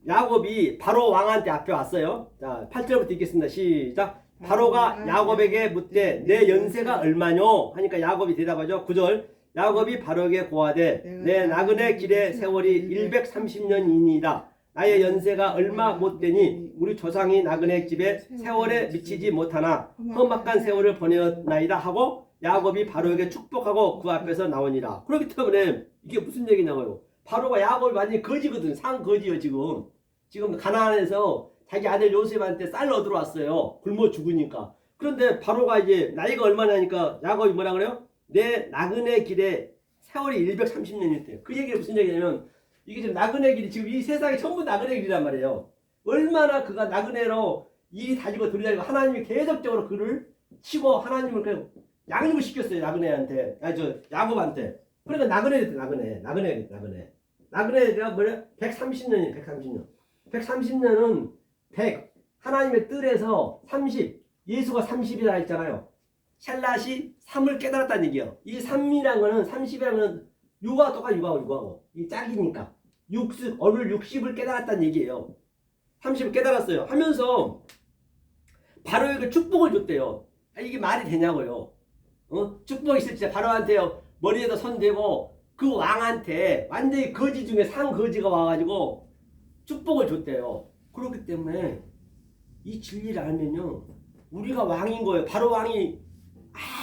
야곱이 바로 왕한테 앞에 왔어요. 자, 8절부터 읽겠습니다. 시작. 바로가 야곱에게 묻되 내 연세가 얼마뇨? 하니까 야곱이 대답하죠. 9절. 야곱이 바로에게 고하되 내 나그네 길의 세월이 130년이니이다. 나의 연세가 얼마 못되니 우리 조상이 나그네 집에 세월에 미치지 못하나 험악한 세월을 보내었나이다 하고 야곱이 바로에게 축복하고 그 앞에서 나오니라. 그렇기 때문에 이게 무슨 얘기냐고요. 바로가 야곱이 완전히 거지거든. 상거지요 지금. 지금 가나안에서 자기 아들 요셉한테 쌀 얻으러 왔어요. 굶어 죽으니까. 그런데 바로가 이제 나이가 얼마냐니까 야곱이 뭐라 그래요? 내 나그네 길에 세월이 130년이었대요. 그 얘기가 무슨 얘기냐면 이게 지금 나그네 길이 지금 이 세상이 전부 나그네 길이란 말이에요. 얼마나 그가 나그네로 일이 다지고 들이다니고 하나님이 계속적으로 그를 치고 하나님을 그냥 양육을 시켰어요. 나그네한테. 야곱한테. 그러니까 나그네가 뭐래? 130년이에요. 130년. 130년은 100. 하나님의 뜰에서 30. 예수가 30이라 했잖아요. 샬랏이 3을 깨달았다는 얘기예요. 이 3이란 거는 30이라는 거는 육하고 이 짝이니까 60을 깨달았다는 얘기예요. 30을 깨달았어요. 하면서 바로에게 축복을 줬대요. 이게 말이 되냐고요. 축복이 있을 때 바로한테요. 머리에다 손 대고 그 왕한테 완전히 거지 중에 상거지가 와가지고 축복을 줬대요. 그렇기 때문에 이 진리를 알면요. 우리가 왕인 거예요. 바로 왕이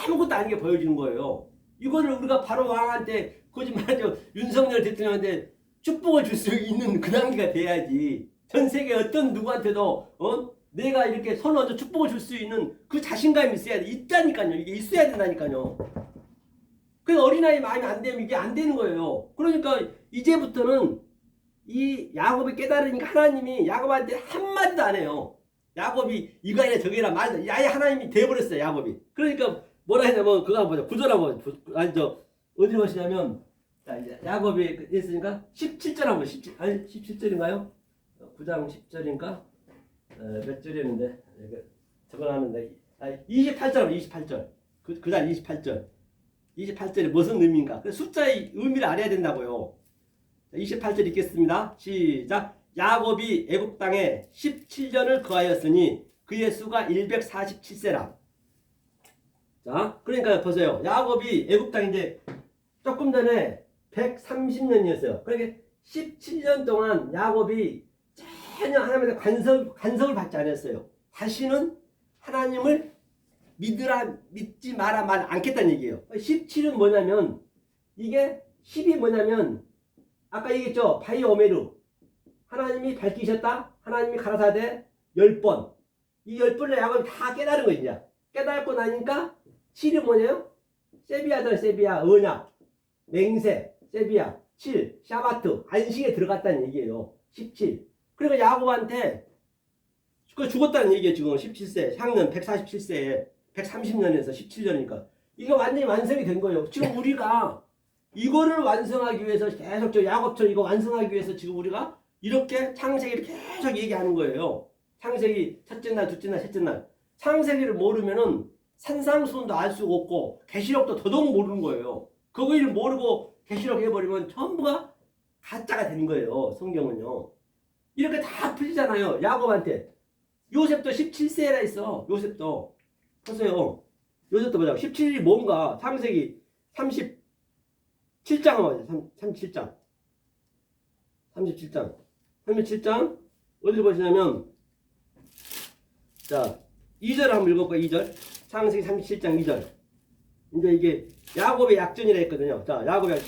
아무것도 아닌 게 보여지는 거예요. 이거를 우리가 바로 왕한테 거짓말하죠. 윤석열 대통령한테 축복을 줄 수 있는 그 단계가 돼야지. 전 세계 어떤 누구한테도 내가 이렇게 손 얹어 축복을 줄 수 있는 그 자신감이 있어야 돼. 있다니까요. 이게 있어야 된다니까요. 그래서 어린아이 마음이 안 되면 이게 안 되는 거예요. 그러니까 이제부터는 이 야곱이 깨달으니까 하나님이 야곱한테 한마디도 안 해요. 야곱이 이거 아니라 저기라 말도 아예 하나님이 돼버렸어요. 야곱이. 그러니까 뭐라 했냐면 그거 한번 보자. 구절 한번 어디로 가시냐면 자 이제 야곱이 했으니까 17절 한번 17절인가요? 9장 10절인가? 몇 줄이었는데 적어놨는데 28절 28절 그다음 28절 28절이 무슨 의미인가? 그 숫자의 의미를 알아야 된다고요. 28절 읽겠습니다. 시작. 야곱이 애굽 땅에 17년을 거하였으니 그의 수가 147세라. 자, 그러니까 보세요. 야곱이 애굽 땅에 이제 조금 전에 130년이었어요. 그러니까 17년 동안 야곱이 전혀 하나님의 간섭을 받지 않았어요. 다시는 하나님을 믿지 마라 말 않겠다는 얘기예요. 17은 뭐냐면 이게 10이 뭐냐면 아까 얘기했죠. 바이 오메르 하나님이 밝히셨다. 하나님이 가라사대 10번 이 10번을 야곱이 다 깨달은 거예요. 이제 깨닫고 나니까 7이 뭐냐요? 세비야다. 세비야 언약 맹세 세비야 7 샤바트 안식에 들어갔다는 얘기예요. 17 그러니까 야곱한테 그 죽었다는 얘기예요. 지금 17세 향년 147세에 130년에서 17년이니까 이게 완전히 완성이 된 거예요. 지금 우리가 이거를 완성하기 위해서 계속 저 야곱처럼 이거 완성하기 위해서 지금 우리가 이렇게 창세기를 계속 얘기하는 거예요. 창세기 첫째 날, 둘째 날, 셋째 날. 창세기를 모르면은 산상수훈도 알 수가 없고 계시록도 더더욱 모르는 거예요. 그거를 모르고 계시록 해버리면 전부가 가짜가 되는 거예요. 성경은요. 이렇게 다 풀리잖아요. 야곱한테. 요셉도 17세라 했어. 요셉도. 보세요. 요셉도 보자. 17일이 뭔가 창세기 37장 한번 37장. 37장. 37장 어디를 보시냐면 자 2절 한번 읽어볼까요? 2절. 창세기 37장 2절. 이제 이게 야곱의 약전이라 했거든요. 자 야곱의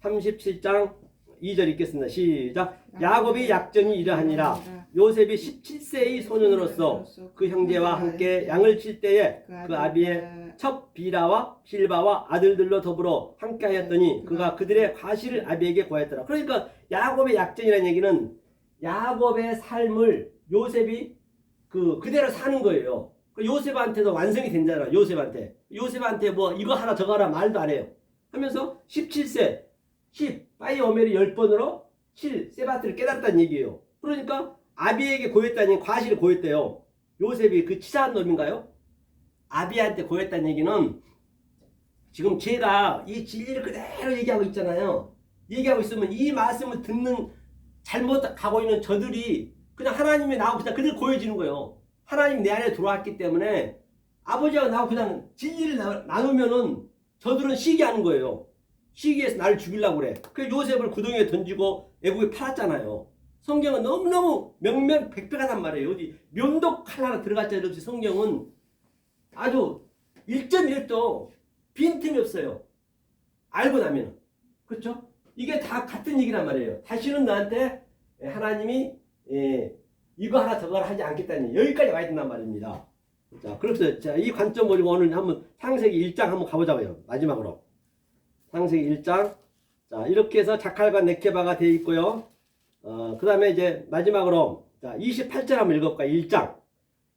37장 2절 읽겠습니다. 시작. 야곱이 약전이 이러하니라. 요셉이 17세의 소년으로서 그 형제와 함께 양을 칠 때에 그 아비의 첩 비라와 실바와 아들들로 더불어 함께 하였더니 그가 그들의 과실을 아비에게 고했더라. 그러니까 야곱의 약전이라는 얘기는 야곱의 삶을 요셉이 그대로 사는 거예요. 요셉한테도 완성이 된잖아. 요셉한테 뭐 이거 하라 저거 하라 말도 안 해요. 하면서 17세 10 빠이 오메르 10번으로 7 세바트를 깨닫다는 얘기예요. 그러니까 아비에게 고했다니 과실을 고했대요. 요셉이 그 치사한 놈인가요? 아비한테 고했다는 얘기는 지금 제가 이 진리를 그대로 얘기하고 있잖아요. 얘기하고 있으면 이 말씀을 듣는 잘못 가고 있는 저들이 그냥 하나님이 나하고 그냥 그대로 고여지는 거예요. 하나님이 내 안에 들어왔기 때문에 아버지하고 나하고 그냥 진리를 나누면은 저들은 시기하는 거예요. 시기해서 나를 죽이려고 그래. 그래서 요셉을 구덩이에 던지고 애국에 팔았잖아요. 성경은 너무너무 명명백백하단 말이에요. 어디 면도 칼 하나 들어갔잖아요. 없이 성경은 아주 1.1도 빈틈이 없어요. 알고 나면. 그렇죠? 이게 다 같은 얘기란 말이에요. 다시는 나한테 하나님이 이거 하나 저거 하나 하지 않겠다는 얘기. 여기까지 와야 된단 말입니다. 자, 그래서 자, 이 관점 가지고 오늘 한번 창세기 1장 한번 가보자고요. 마지막으로. 창세기 1장. 자, 이렇게 해서 자칼과 네케바가 되어 있고요. 그 다음에 이제 마지막으로 자, 28절 한번 읽어볼까요? 1장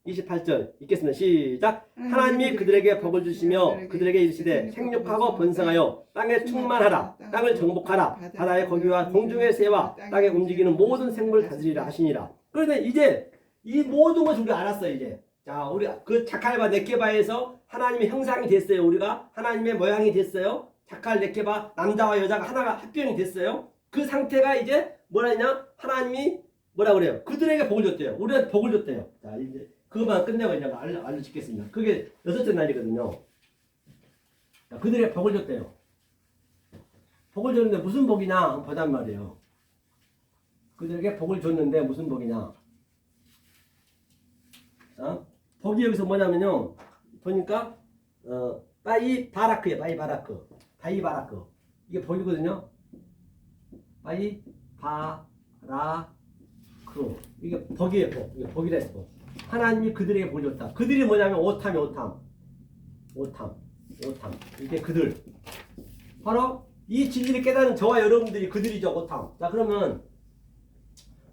28절 읽겠습니다. 시작. 하나님이 그들에게 복을 주시며 그들에게 이르시되 생육하고 번성하여 땅에 충만하라. 땅을 정복하라. 바다의 고기와 공중의 새와 땅에 움직이는 모든 생물을 다스리라 하시니라. 그런데 이제 이 모든 것을 우리가 알았어요. 이제 자, 우리 그 자칼과 네케바에서 하나님의 형상이 됐어요. 우리가 하나님의 모양이 됐어요. 자칼 네케바 남자와 여자가 하나가 합병이 됐어요. 그 상태가 이제 뭐라 했냐? 하나님이 뭐라 그래요? 그들에게 복을 줬대요. 우리한테 복을 줬대요. 자, 이제 그것만 끝내고 이제 알려주겠습니다. 그게 6째 날이거든요. 자, 그들에게 복을 줬대요. 복을 줬는데 무슨 복이냐? 보단 말이에요. 그들에게 복을 줬는데 무슨 복이냐? 자, 복이 여기서 뭐냐면요. 보니까 바이 바라크예요. 바이 바라크. 바이 바라크. 이게 복이거든요. 바이 바라크. 이게 복이에요. 복. 이게 복이라 했어. 하나님이 그들에게 복을 줬다. 그들이 뭐냐면 오탐. 이게 그들. 바로 이 진리를 깨닫는 저와 여러분들이 그들이죠. 오탐. 자, 그러면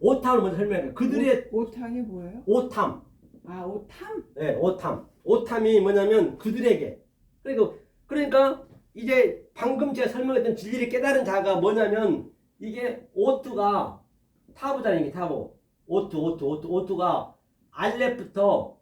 오탐을 먼저 설명해요. 그들의 오탐이 뭐예요? 오탐. 아, 오탐? 네, 오탐. 오탐이 뭐냐면 그들에게. 그러니까 이제 방금 제가 설명했던 진리를 깨달은 자가 뭐냐면 이게 오트가 타부잖아요. 이게 타부. 오트가 알렙부터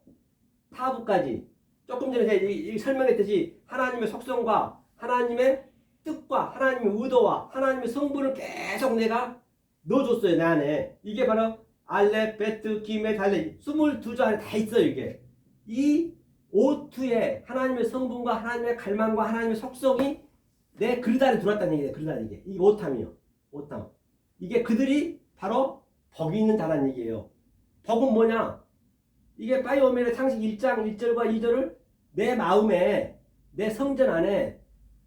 타부까지 조금 전에 제가 설명했듯이 하나님의 속성과 하나님의 뜻과 하나님의 의도와 하나님의 성분을 계속 내가 넣어줬어요. 내 안에. 이게 바로 알렙, 베트, 기메, 달레 22조 안에 다 있어요. 이게. 이 오투에 하나님의 성분과 하나님의 갈망과 하나님의 속성이 내 그릇 안에 들어왔다는 얘기예요. 그릇 안에 이게. 이 오탐이요. 오탐. 이게 그들이 바로 복이 있는 자라는 얘기예요. 복은 뭐냐? 이게 바이오멜의 창식 1장 1절과 2절을 내 마음에 내 성전 안에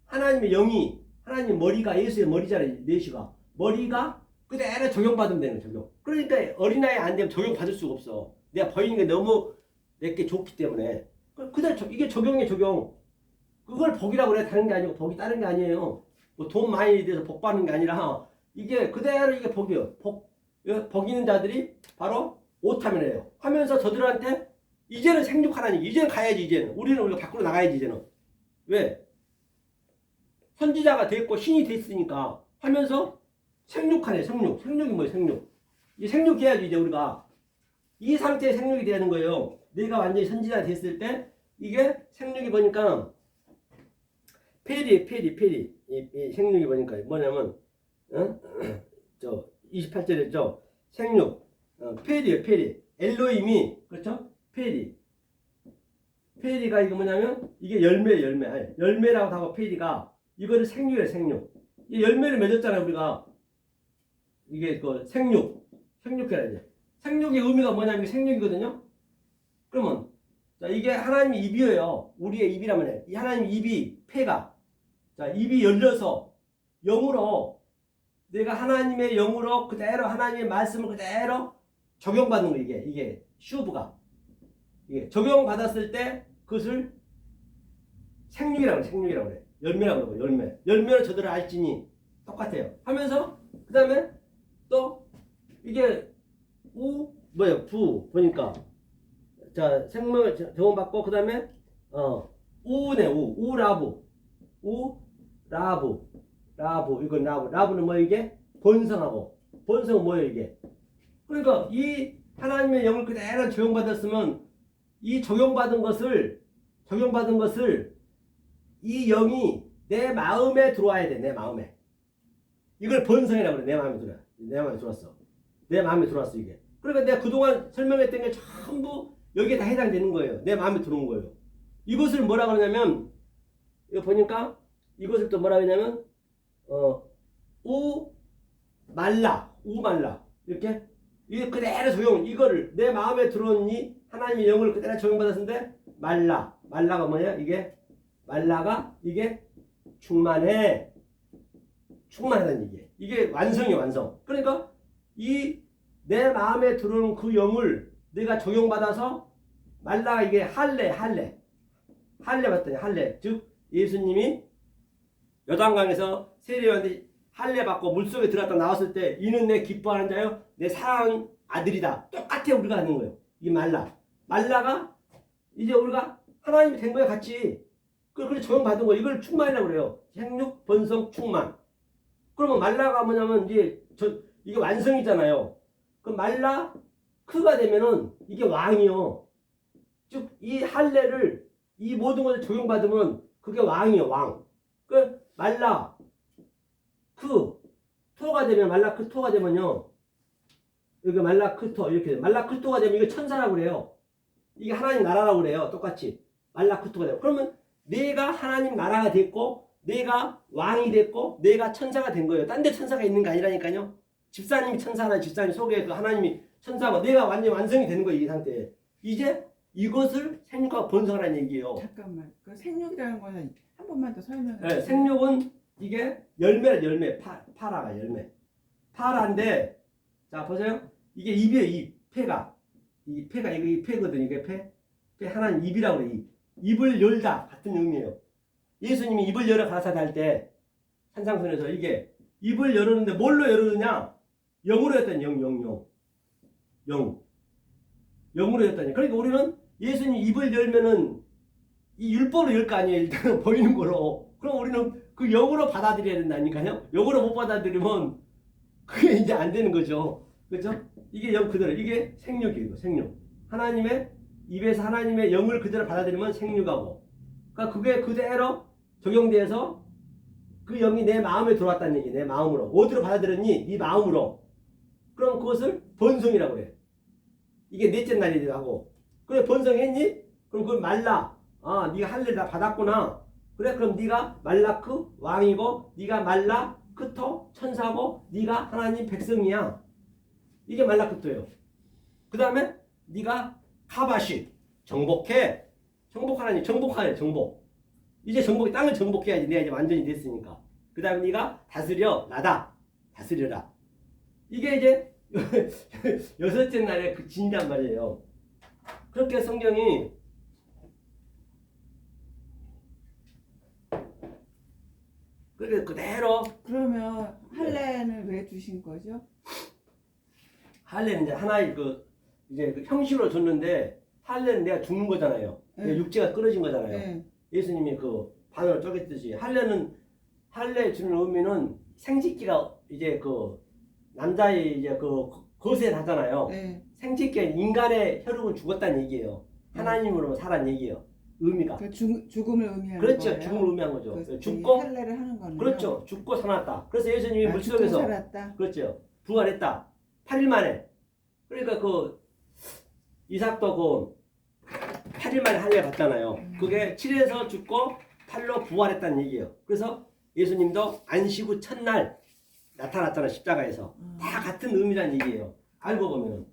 하나님의 영이 하나님 머리가 예수의 머리잖아요. 내시가 머리가 그대로 적용받으면 되는 적용. 그러니까 어린아이 안 되면 적용받을 수가 없어. 내가 보이는 게 너무 내게 좋기 때문에 그대로 이게 적용이에요. 적용. 그걸 복이라고 그래. 다른 게 아니고 복이 다른 게 아니에요. 뭐 돈 많이 돼서 복 받는 게 아니라 이게 그대로 이게 복이에요. 복 있는 자들이 바로 오타면이에요. 하면서 저들한테 이제는 생육하라는 얘기. 이제는 가야지. 이제는 우리가 밖으로 나가야지. 이제는 왜? 선지자가 됐고 신이 됐으니까 하면서 생육하네. 생육이 뭐예요? 생육. 이 생육해야지. 이제 우리가 이 상태에 생육이 되는 거예요. 내가 완전히 선지자가 됐을 때 이게 생육이 보니까 페리 이 생육이 보니까 뭐냐면 저 28절에 생육 페리예요. 엘로힘이 그렇죠? 페리가 이거 뭐냐면 이게 열매예요. 열매라고 하고 페리가 이거를 생육이에요. 생육. 이 열매를 맺었잖아요. 우리가 이게 그 생육해야 돼. 생육의 의미가 뭐냐면 이게 생육이거든요. 그러면 자 이게 하나님의 입이에요. 우리의 입이라면 해. 이 하나님 입이 폐가 자 입이 열려서 영으로 내가 하나님의 영으로 그대로 하나님의 말씀을 그대로 적용받는 거 이게 슈브가 이게 적용받았을 때 그것을 생육이라고 그래. 열매라고 그러고 열매로 저들을 알지니 똑같아요. 하면서 그 다음에 또 이게 부 보니까 자 생명을 적용받고 그 다음에 우네 라부 이건 라부는 뭐 이게 번성하고 번성은 뭐예요 이게 그러니까 이 하나님의 영을 그대로 적용받았으면 이 적용받은 것을 이 영이 내 마음에 들어와야 돼. 내 마음에 이걸 번성이라고 그래. 내 마음에 들어왔어. 내 마음에 들어왔어 이게. 그러니까 내가 그동안 설명했던 게 전부 여기에 다 해당되는 거예요. 내 마음에 들어온 거예요. 이것을 뭐라 그러냐면 이거 보니까 이것을 또 뭐라 그러냐면 우말라 이렇게 이게 그대로 적용 이거를 내 마음에 들어온 이 하나님의 영을 그대로 적용받았는데 말라가 뭐냐 이게 말라가 이게 충만하다는 이게 완성이에요. 완성. 그러니까 이 내 마음에 들어오는 그 영을 내가 적용받아서 말라가 이게 할례 받더니 할례 즉 예수님이 요단강에서 세례요한테 할례 받고 물속에 들어갔다 나왔을 때 이는 내 기뻐하는 자요 내 사랑하는 아들이다. 똑같아 우리가 하는 거예요. 이 말라가 이제 우리가 하나님이 된 거야 같이. 그래 적용받은 거 이걸 충만이라고 그래요. 생육 번성 충만. 그러면 말라가 뭐냐면 이제 이게 완성이잖아요. 그럼 말라 크가 되면은 이게 왕이요. 즉 이 할례를 이 모든 것을 적용받으면 그게 왕이요 왕. 그 말라 크 토가 되면 말라 크 토가 되면요. 여기 말라 크 토 이렇게 말라 크 토가 되면 이거 천사라고 그래요. 이게 하나님 나라라고 그래요. 똑같이 말라 크 토가 되면 그러면 내가 하나님 나라가 됐고 내가 왕이 됐고 내가 천사가 된 거예요. 딴 데 천사가 있는 게 아니라니까요. 집사님이 천사나 집사님 속에 그 하나님이 천사고 내가 완전히 완성이 되는 거예요. 이 상태에. 이제 이것을 생육과 번성하라는 얘기예요. 잠깐만. 그 생육이라는 거는 한 번만 더 설명해 주세요. 네, 생육은 이게 열매. 파라가 열매. 파라인데 자 보세요. 이게 입이에요. 입. 폐가. 이 폐거든요. 이게 폐 하나님 입이라고 그래. 입을 열다 같은 의미예요. 예수님이 입을 열어 가라사대 할 때 산상선에서 이게 입을 열었는데 뭘로 열었느냐? 영으로 했더니 영으로 했더니 그러니까 우리는 예수님 입을 열면은 이 율법으로 열 거 아니에요. 일단은 보이는 거로. 그럼 우리는 그 영으로 받아들여야 된다니까요. 영으로 못 받아들이면 그게 이제 안 되는 거죠. 그렇죠? 이게 영 그대로 이게 생육이에요. 생육. 하나님의 입에서 하나님의 영을 그대로 받아들이면 생육하고, 그러니까 그게 그대로 적용돼서 그 영이 내 마음에 들어왔다는 얘기. 내 마음으로 어디로 받아들였니? 네 마음으로. 그럼 그것을 번성이라고 해. 이게 넷째 날이기도 하고. 그래 번성했니? 그럼 그걸 말라. 아, 네가 할례를 다 받았구나. 그래 그럼 네가 말라크 왕이고, 네가 말라크토 천사고, 네가 하나님 백성이야. 이게 말라크토예요. 그 다음에 네가 카바시 정복해. 정복하라니. 정복하래. 정복. 이제 정복, 땅을 정복해야지. 내가 이제 완전히 됐으니까. 그 다음에 네가 다스려. 나다. 다스려라. 이게 이제 여섯째 날에 그 진단 말이에요. 그렇게 성경이 그대로. 그러면 할례는 왜 주신 거죠? 할례는 이제 하나의 이제 그 형식으로 줬는데, 할례는 내가 죽는 거잖아요. 네. 육체가 끊어진 거잖아요. 네. 예수님이 그 바늘을 쪼갰듯이 할례 주는 의미는 생식기가 이제 그 남자의 이제 그 거세 나잖아요. 네. 생식기가 인간의 혈육은 죽었다는 얘기예요. 하나님으로 살아는 얘기예요. 의미가. 그 죽음을 의미하는 그렇죠. 거예요. 죽음을 의미한 거죠. 그 죽고, 할례를 하는 거는. 그렇죠. 죽고 살았다. 그래서 예수님이 죽고 물속에서, 살았다. 그렇죠. 부활했다. 8일 만에. 그러니까 그 이삭도 그 8일 만에 할례 받잖아요. 그게 7에서 죽고 8로 부활했다는 얘기예요. 그래서 예수님도 안식 후 첫날 나타났잖아, 십자가에서. 다 같은 의미란 얘기예요. 알고 보면은.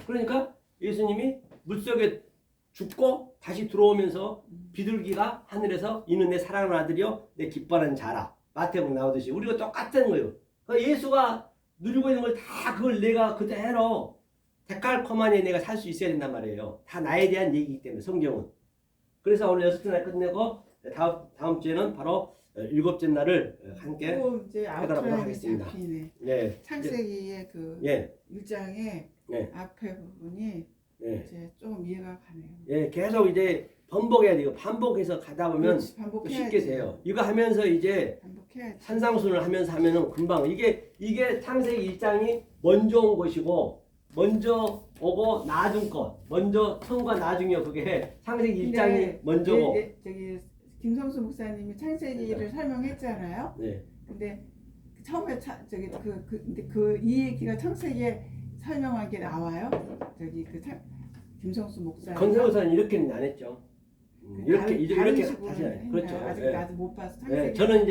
그러니까 예수님이 물속에 죽고 다시 들어오면서 비둘기가 하늘에서 이는 내 사랑하는 아들이요 내 기뻐하는 자라. 마태복음 나오듯이 우리가 똑같은 거예요. 그러니까 예수가 누리고 있는 걸 다 그걸 내가 그대로 데칼코마니에 내가 살 수 있어야 된단 말이에요. 다 나에 대한 얘기이기 때문에 성경은. 그래서 오늘 여섯째 날 끝내고 다음 주에는 바로 일곱째 날을 함께 이제 하도록 하겠습니다. 네. 창세기의 그 예. 1장의 네. 앞에 부분이 예. 이제 좀 이해가 가네요. 예, 계속 이제 반복해야 돼요. 반복해서 가다 보면 그렇지, 또 반복해야지. 쉽게 돼요. 이거 하면서 이제 반복해야지. 산상순을 하면서 하면은 금방 이게 창세기 1장이 먼저 온 것이고, 먼저 오고 나중 것, 먼저 처음과 나중이요. 그게 창세기 1장이 먼저고. 저기 김성수 목사님이 창세기를 설명했잖아요. 네. 근데 처음에 근데 이 얘기가 창세기에 설명한 게 나와요. 저기 김성수 목사님. 건설사는 이렇게는 안 했죠. 이렇게 다시 식으로 그렇죠. 아직 예. 나도 못 봐서 창세기. 예, 저는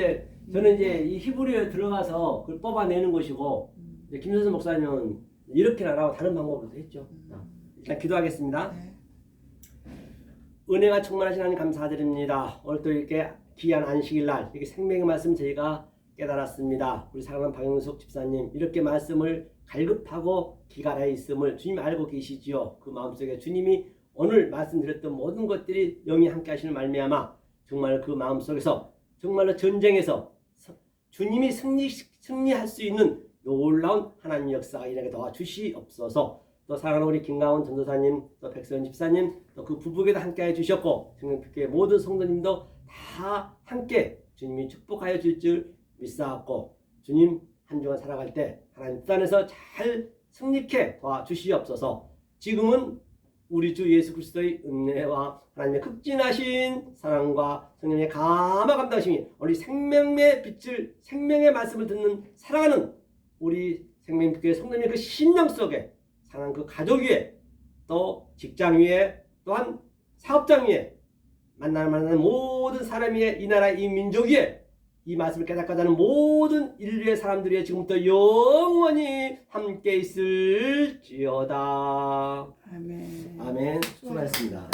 이제 이 히브리어에 들어가서 그걸 뽑아내는 것이고, 이제 김선수 목사님은 이렇게 나라고 다른 방법으로도 했죠. 일단 기도하겠습니다. 네. 은혜가 충만하신 하나님 감사드립니다. 오늘 또 이렇게 귀한 안식일 날 이렇게 생명의 말씀 저희가 깨달았습니다. 우리 사랑하는 박영숙 집사님 이렇게 말씀을 갈급하고 기갈하여 있음을 주님 알고 계시지요. 그 마음속에 주님이 오늘 말씀드렸던 모든 것들이 영이 함께 하시는 말미암아 정말 그 마음속에서 정말로 전쟁에서 주님이 승리할 수 있는 놀라운 하나님 역사가 일어나게 도와주시옵소서. 또 사랑하는 우리 김가원 전도사님, 또 백선 집사님, 또 그 부부에도 함께해 주셨고, 성령교회 모든 성도님도 다 함께 주님이 축복하여 줄 줄 믿사옵고, 주님 한 주간 살아갈 때 하나님 뜻 안에서 잘 승리케 도와주시옵소서. 지금은 우리 주 예수 그리스도의 은혜와 하나님의 극진하신 사랑과 성령의 감화 감당하심이 우리 생명의 빛을, 생명의 말씀을 듣는 사랑하는 우리 생명교회 성도님의 그 심령 속에, 사랑하는 그 가족 위에, 또 직장 위에, 또한 사업장 위에, 만나는 모든 사람 위에, 이 나라 이 민족 위에 이 말씀을 깨닫고자 하는 모든 인류의 사람들 위에 지금부터 영원히 함께 있을지어다. 아멘. 아멘. 수고하셨습니다.